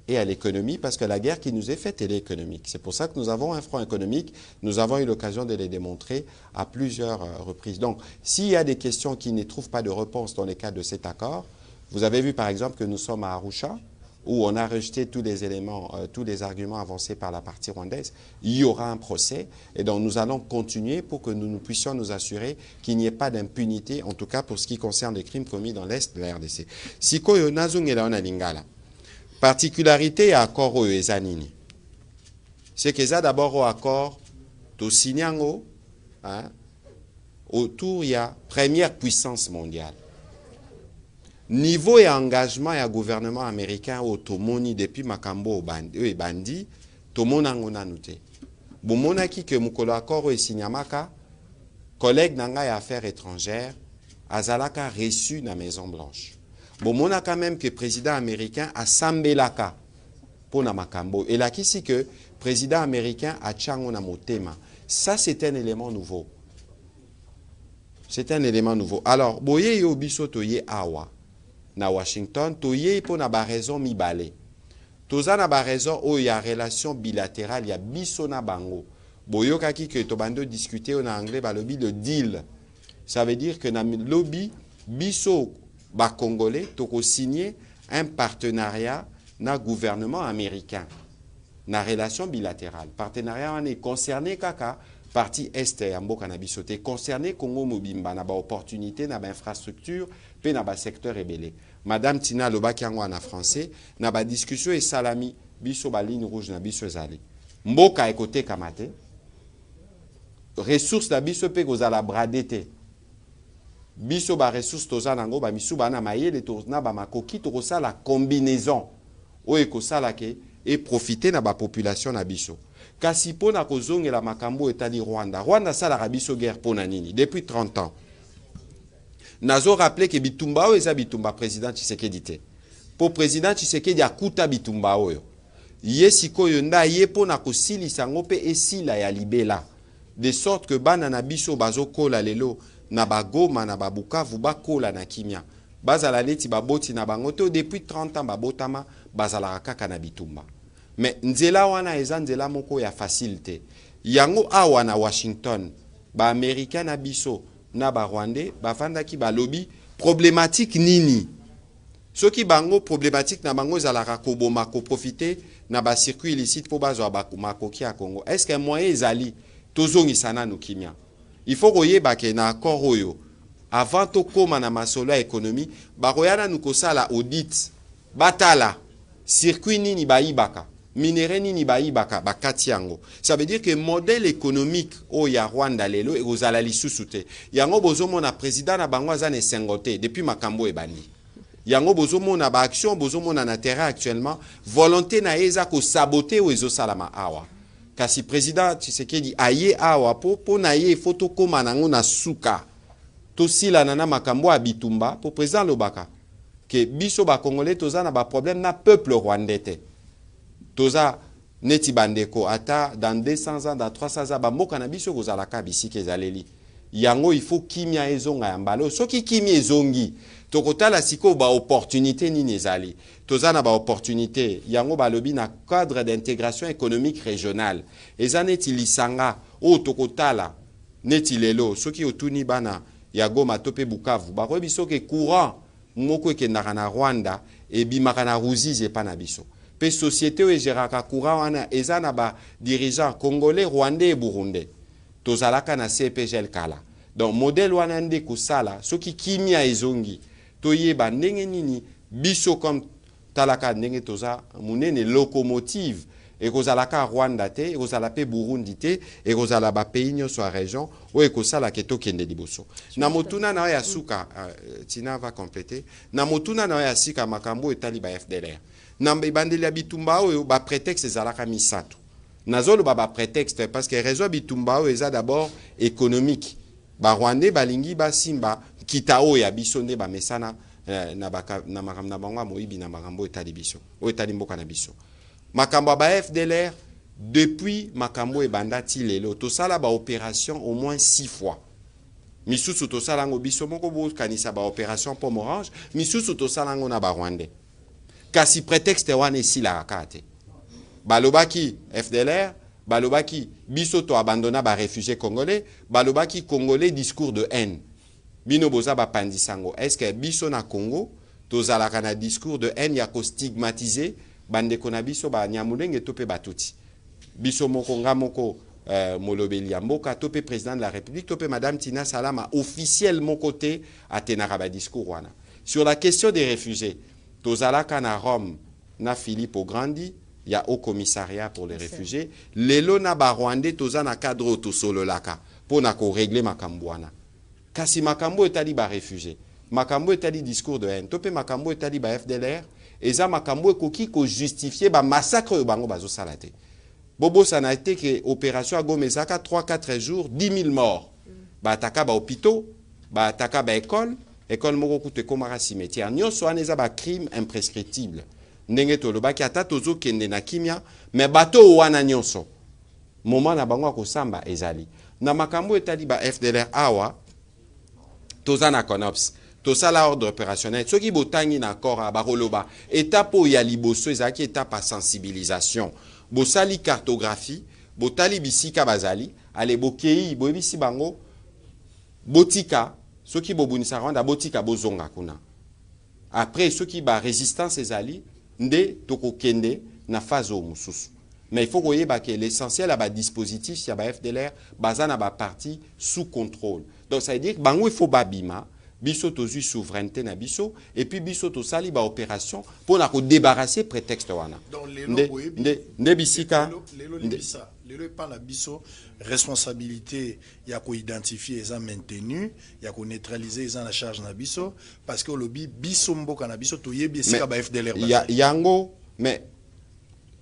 et à l'économie, parce que la guerre qui nous est faite, elle est économique. C'est pour ça que nous avons un front économique. Nous avons eu l'occasion de les démontrer à plusieurs reprises. Donc, s'il y a des questions qui ne trouvent pas de réponse dans le cadre de cet accord, vous avez vu par exemple que nous sommes à Arusha, où on a rejeté tous les éléments, tous les arguments avancés par la partie rwandaise. Il y aura un procès et donc nous allons continuer pour que nous puissions nous assurer qu'il n'y ait pas d'impunité, en tout cas pour ce qui concerne les crimes commis dans l'Est de la RDC. Sikoyo nazungela ona lingala. Particularité à accord oyo ezanini. C'est que ça d'abord au accord to sinyango autour il y a première puissance mondiale. Niveau et engagement et gouvernement américain au Tomoni depuis Makambo et Bandi, Tomonango nanute. Bomonaki que mukolo accord et signamaka, collègue nanga et affaires étrangères, azalaka reçu na Maison Blanche. Bomonaka même que président américain a sambelaka pour na Makambo. Et là ici que président américain a chango na motema. Ça c'est un élément nouveau. C'est un élément nouveau. Alors, boye yo biso toye awa. Na Washington, toye pour na ba raison mibale. Toza na ba raison où il y a relation bilatérale, il y a biso na bango. Boyo kaki que to bando discuter en anglais ba lobby le deal. Ça veut dire que na lobby biso ba congolais toko signer un partenariat na gouvernement américain. Na relation bilatérale. Partenariat on est concerné kaka partie est ya mboka na biso te concerné Congo mobimba na ba opportunité na ba infrastructure pe na ba secteur rebelle. Madame Tina Lobaki yango en français, na ba discussion et salami biso ba ligne rouge na biso zali. Mboka ekote kamate. Ressources na biso pe kozala bradete. Biso ba ressources toza nango ba misu bana mayele to na ba makoki to kosala combinaison. O ekosala ke et profiter na ba population na biso. Kasi pona kozongela makambo etali Rwanda. Rwanda sala biso guerre pona nini depuis 30 ans. Nazo rappelé que bitumba oyo eza bitumba président Tshisekedi te. Po président Tshisekedi akuta bitumba oyo. Ye sikoyo nda ye pona kosilisa ngo pe esila ya libela. De sorte que bana na biso bazokola lelo na bagoma na babukavu bakola na kimia. Bazala leti baboti na bango te depuis 30 ans babotama bazala kaka na bitumba. mais nzela wana eza nzela moko ya facilité yango awa na Washington ba américain na biso na ba rwandais bafandaki balobi problématique nini soki bango problématique na bango ezalaka koboma koprofite na ba circuit illicite po bazwa makoki ya Congo. Est-ce que moyen ezali tozongisa nanu kimia? Il faut koyeba ke na accord oyo avant tokoma na masolo ya économie bakoyana nukosala audit batala circuit nini bayibaka minere nini bayibaka bakati yango. Ça veut dire que modèle économique o ya Rwanda lelo ekozala lisusu te. Yango bozomona président na bango aza ne sengote depuis makambo ebandi. Yango bozomona ba action bozomona na terrain actuellement volonté na eza ko saboter o ezosalama awa. Kasi président Tshisekedi aye awa po na ye photo koma nango na suka. Tosila nana makambo abitumba pour président Lobaka que biso ba congolais toza na ba problème na peuple rwandais te. Toza neti bandeko ata dans 200 ans dans 300 ans ba mboka na biso kozala ka bisika ezaleli. Yango il faut kimia ezonga ya mbalo soki kimia ezongi tokotala siko ba opportunité nini ezali toza na ba opportunité yango balobi na cadre d'intégration économique régionale eza neti lisanga o tokotala neti lelo soki otuni bana ya Goma tope Bukavu bakoyebi soki courant moko ekendaka na Rwanda ebimaka na Ruzizi epa na biso pe société oyo egeraka courant wana eza na ba dirigeant congolais rwandais et burundais tozalaka na CPGL kala donc modèle wana nde kosala soki kimia ezongi toyeba ndenge nini biso comme talaka ndenge toza munene locomotive ekozalaka Rwanda te ekozala pe Burundi te ekozala ba pays nyonso ya région o ekosala ke tokende liboso na motuna na ya suka Tina va compléter na motuna na ya sika makambo etali ba FDLR na bandeli ya bitumba oyo ba prétexte ezalaka misato nazolo ba prétexte parce que réseau bitumba oyo eza d'abord économique ba Rwandais balingi ba simba kitao ya biso nde ba mesana na makambo na bango moyibi na makambo etali biso o etali mboka na biso makambo ba FDLR depuis makambo ebandati lelo tosala ba opération au moins 6 fois misusu tosala ngo biso moko bo kanisa ba opération pomme orange misusu tosala ngo na ba Rwandais kasi prétexte wana esila akate balobaki FDLR balobaki biso to abandonna ba réfugiés congolais balobaki congolais discours de haine bino boza ba pandisango est-ce que biso na Congo tozalaka na discours de haine ya ko stigmatiser bandeko na biso ba nyamulenge tope batuti biso moko nga moko molobeli ya mboka tope président de la République tope madame Tina Salama officiellement côté atenaka ba discours wana sur la question des réfugiés tozalaka na Rome na Philippe Grandi il y a au commissariat pour les réfugiés lelo na ba Rwandais toza na cadre to solo laka pour na ko régler makambo wana kasi makambo etali ba réfugiés makambo etali discours de haine tope makambo etali ba FDLR eza makambo ekoki ko justifier ba massacre bango bazo salate bobo ça n'a été que opération à Goma ezaka 3-4 jours 10 000 morts ba ataka ba hôpitaux ba ataka ba école moko kute komara cimetière nyonso wana eza ba crime imprescriptible ndenge tolobaki ata tozokende na kimia me bato wana nyonso moment na bango akosamba ezali na makambo etali ba FDLR awa toza na CONOPS tosala ordre opérationnel soki botangi na accord bakoloba étape ya liboso ezaki étape à sensibilisation bosali cartographie botali bisika bazali ale bokei boyebisi bango botika soki bobunisa Rwanda botika bozonga kuna après soki ba résistance ezali nde tokokende na phase au mususu mais il faut koyeba que l'essentiel à ba dispositif ya ba FDLR bazana ba partie sous contrôle donc ça veut dire bango il faut babima biso tozui souveraineté na biso et puis biso tosali ba opération pour na ko débarrasser prétexte wana nde bisika lelo par la biso responsabilité ya ko identifier eza maintenu ya ko neutraliser eza na charge na biso parce que lobby biso mboka na biso toyebi esika ba FDLR yango mais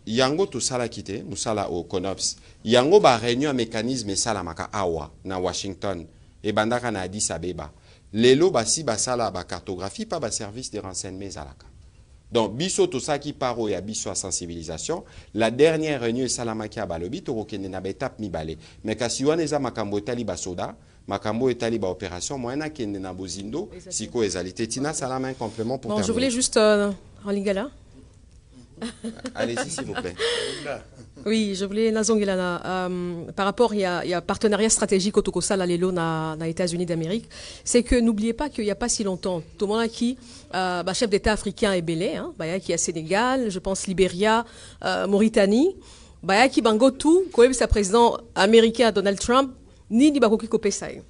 yango tosala kite musala au CONOPS yango ba réunion mécanisme sala maka awa na Washington et bandaka na Addis Abeba lelo basi basala ba cartographie pas ba service de renseignement zalaka donc biso to saki paro ya biso à sensibilisation la dernière réunion salamaki abalobi to kokende na étape mibale mais kasi wana eza makambo etali ba soda makambo etali ba opération moyena kende na bozindo siko ezalité Tina Salama un complément pour bon, je voulais juste en lingala Allez-y, s'il vous plaît. Oui, je voulais Nazongilana par rapport il y a partenariat stratégique au Tokosa Lalelo na États-Unis d'Amérique, c'est que n'oubliez pas qu'il n'y a pas si longtemps, tout le monde qui chef d'État africain est belé, hein, qui a Sénégal, je pense Libéria, Mauritanie, qui bango tout, comme sa président américain Donald Trump ni di bakoki kopesai.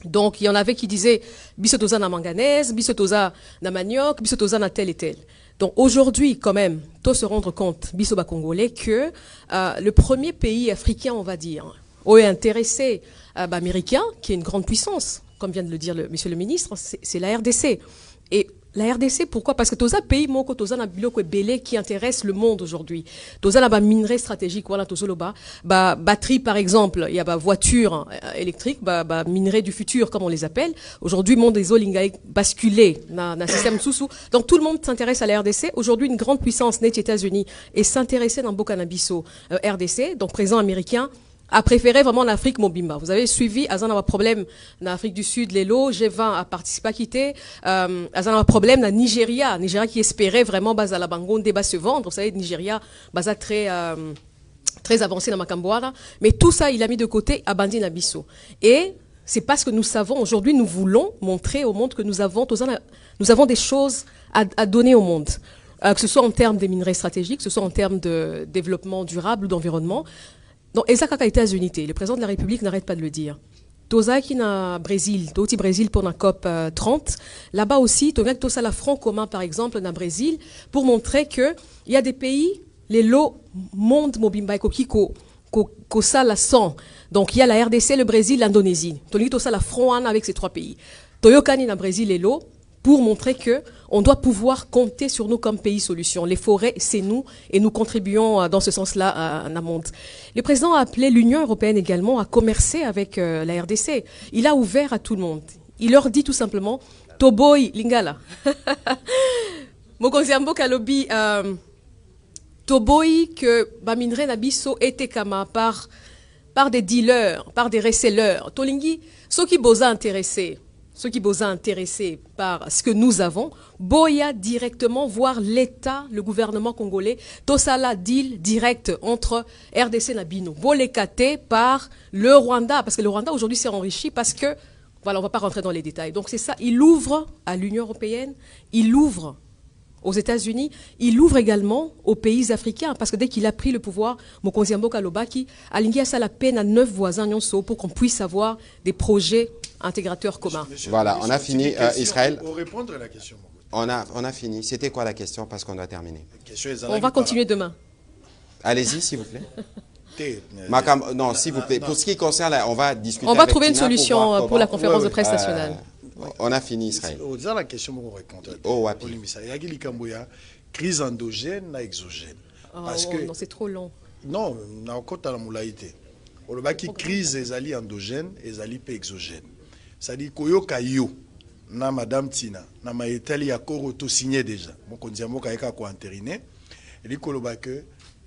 Donc il y en avait qui disaient bisotoza na manganèse, bisotoza na manioc, bisotoza na tel et tel. Donc aujourd'hui, quand même, faut se rendre compte, Bisoba Congolais, que le premier pays africain, on va dire, est intéressé américain, qui est une grande puissance, comme vient de le dire monsieur le ministre, c'est la RDC. Et la RDC, pourquoi? Parce que tous les pays qui intéressent le monde aujourd'hui. Tous les minerais stratégiques, voilà, tous les batteries, par exemple, il y a voitures électriques, minerais du futur, comme on les appelle. Aujourd'hui, le monde des olingaï basculé dans un système sous-sous. Donc tout le monde s'intéresse à la RDC. Aujourd'hui, une grande puissance née des États-Unis et s'intéressait dans Bokanabiso RDC, donc président américain, a préféré vraiment l'Afrique Mobimba. Vous avez suivi, Azan a un problème en Afrique du Sud, Lelo, G20 a participé à quitter, Azan a un problème en Nigeria qui espérait vraiment Baza Bangonde va se vendre. Vous savez, Nigeria, Baza très avancé dans Makambouara. Mais tout ça, il a mis de côté à Bandi Nabiso. Et c'est parce que nous savons, aujourd'hui, nous voulons montrer au monde que nous avons des choses à donner au monde. Que ce soit en termes des minerais stratégiques, que ce soit en termes de développement durable ou d'environnement. Donc, et ça, quand États-Unis, le président de la République n'arrête pas de le dire. Toza qui na Brésil, Toti Brésil pour la COP 30. Là-bas aussi, Toga qui a la front commun, par exemple, na Brésil, pour montrer que il y a des pays, les lots monde mobimba ko ça la sent. Donc, il y a la RDC, le Brésil, l'Indonésie. Togi ça la front avec ces trois pays. Toyokani na Brésil et l'eau, pour montrer que on doit pouvoir compter sur nous comme pays solution. Les forêts, c'est nous, et nous contribuons dans ce sens-là à un monde. Le président a appelé l'Union européenne également à commercer avec la RDC. Il a ouvert à tout le monde. Il leur dit tout simplement, Toboy Lingala. Mokonziambo Kalobi, Toboy que Baminre Nabiso était kama par des dealers, par des resellers. Tolingi, ceux qui bosa intéressés. Ceux qui sont intéressés par ce que nous avons, Boya directement voir l'État, le gouvernement congolais, Tosala deal direct entre RDC et Nabino. Bolécaté par le Rwanda, parce que le Rwanda aujourd'hui s'est enrichi parce que, voilà, on ne va pas rentrer dans les détails. Donc c'est ça, il ouvre à l'Union européenne, il ouvre aux États-Unis, il ouvre également aux pays africains, parce que dès qu'il a pris le pouvoir, Mokonziambo Kalobaki a ligné ça la peine à 9 voisins pour qu'on puisse avoir des projets intégrateurs communs. Voilà, on a fini. Israël, pour répondre à la question. on a fini. C'était quoi la question, parce qu'on doit terminer? On va continuer demain. Allez-y, s'il vous plaît. Non, s'il vous plaît. Pour ce qui concerne, on va discuter. On va trouver une solution pour la conférence de presse nationale. On a fini, Israël. La question pour répondre. Oh, wapi. Crise endogène et exogène. Parce que non, c'est trop long. Non, na okota la moulaïté. On a qui crise ezali endogène, ezali pe exogène. C'est-à-dire koyoka yo na madame Tina, na maïtali accord auto signé déjà. Mon kondiamo kaeka ko entériné. Et dit koloba que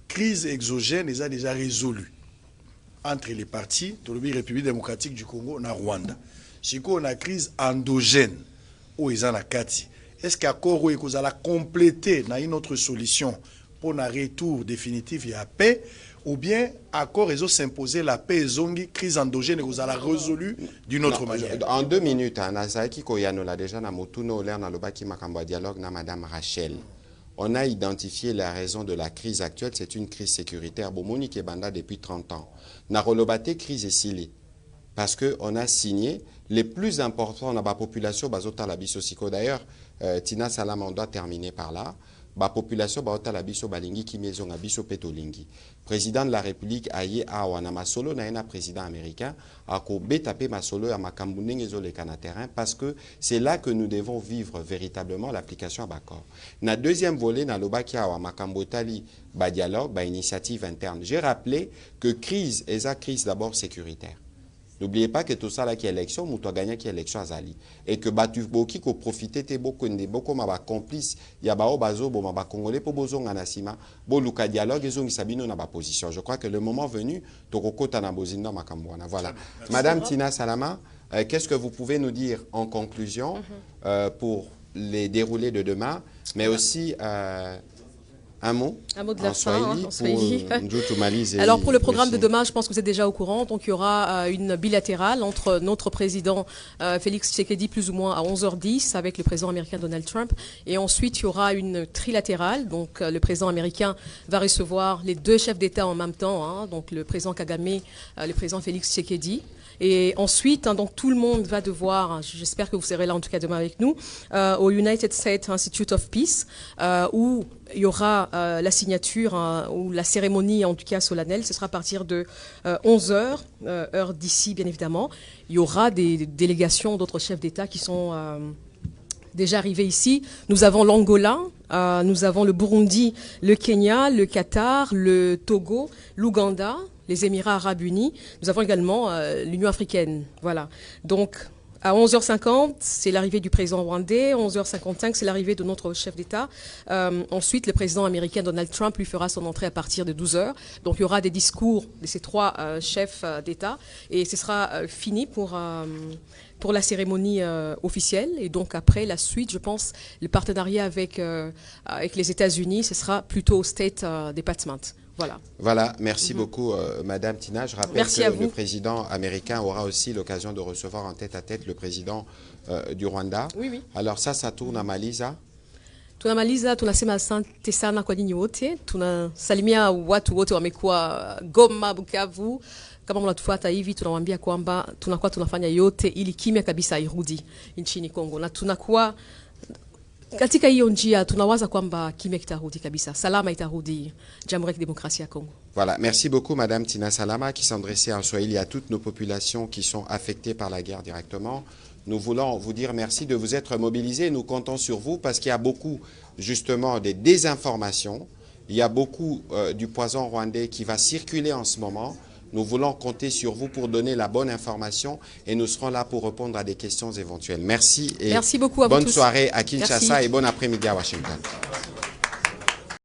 crise exogène est déjà résolue entre les partis de la République démocratique du Congo na Rwanda. Si on a crise endogène ou ils en a kati, est-ce qu'accord est qu'on a complété dans une autre solution pour un retour définitif et à paix, ou bien accord ils ont s'imposé la paix zongi crise endogène et qu'on a résolu d'une autre manière? En 2 minutes, Nazaki Koyano l'a déjà na motuno l'air na lobaki makambo dialogue na madame Rachel. On a identifié la raison de la crise actuelle, c'est une crise sécuritaire. Bomoni Kebanda depuis 30 ans. Na relobate crise esili. Parce qu'on a signé les plus importants dans la population, Bazota Labiso Siko. D'ailleurs, Tina Salama, on doit terminer par là. La population, Bazota Labiso Balingi, qui maison Abiso Petolingi. Président de la République, Aye Awana Masolo, Naena président américain, Ako Betapé Masolo, Amakambouning et Zolekana terrain, parce que c'est là que nous devons vivre véritablement l'application à Bakor. Na deuxième volet, na Lobakia, Amakambotali, ba dialogue, ba initiative interne. J'ai rappelé que crise, et ça crise d'abord sécuritaire. N'oubliez pas que tout ça là qui est élection, nous avons gagné qui est élection à Zali. Et que Batuboki ko profité te beaucoup de beaucoup ma complice, ya ba obazo bo ma congolais pour bozong anasima, bo luka dialogue ezong sabino na ba position. Je crois que le moment venu, tokoko tana bozindo makambwana. Voilà. Madame Tina Salama, qu'est-ce que vous pouvez nous dire en conclusion pour les déroulés de demain, mais aussi Un mot de la fin, en Swahili. Alors pour le programme de demain, je pense que vous êtes déjà au courant. Donc il y aura une bilatérale entre notre président Félix Tshisekedi plus ou moins à 11h10 avec le président américain Donald Trump. Et ensuite il y aura une trilatérale. Donc le président américain va recevoir les deux chefs d'État en même temps. Hein, donc le président Kagame, le président Félix Tshisekedi. Et ensuite, donc tout le monde va devoir, j'espère que vous serez là en tout cas demain avec nous, au United States Institute of Peace, où il y aura la signature ou la cérémonie en tout cas solennelle. Ce sera à partir de 11h, heure d'ici bien évidemment. Il y aura des délégations d'autres chefs d'État qui sont déjà arrivés ici. Nous avons l'Angola, nous avons le Burundi, le Kenya, le Qatar, le Togo, l'Ouganda, les Émirats arabes unis. Nous avons également l'Union africaine. Voilà. Donc, à 11h50, c'est l'arrivée du président rwandais. 11h55, c'est l'arrivée de notre chef d'État. Ensuite, le président américain Donald Trump lui fera son entrée à partir de 12h. Donc, il y aura des discours de ces trois chefs d'État. Et ce sera fini pour la cérémonie officielle. Et donc, après, la suite, je pense, le partenariat avec les États-Unis, ce sera plutôt au State Department. Voilà. Voilà, merci beaucoup Madame Tina. Je rappelle que le président américain aura aussi l'occasion de recevoir en tête-à-tête le président du Rwanda. Oui, oui. Alors ça tunamaliza. Tunamaliza, tunasema asante sana kwa nyinyi wote. Tunasalimia watu wote wamekuwa Goma, Bukavu. Kama mnatufuata hivi, tunawaambia kwamba tunakuwa tunafanya yote ili kimya kabisa irudi nchini Kongo. Na tunakuwa katika hiyo njia tunawaza kwamba kimya kitarudi kabisa, salama itarudi Jamhuri ya Kidemokrasia ya Kongo. Voilà, merci beaucoup Madame Tina Salama qui s'adressait en Swahili à toutes nos populations qui sont affectées par la guerre directement. Nous voulons vous dire merci de vous être mobilisés. Nous comptons sur vous parce qu'il y a beaucoup justement des désinformations. Il y a beaucoup du poison rwandais qui va circuler en ce moment. Nous voulons compter sur vous pour donner la bonne information et nous serons là pour répondre à des questions éventuelles. Merci et merci beaucoup à vous bonne tous. soirée à Kinshasa et bon après-midi à Washington.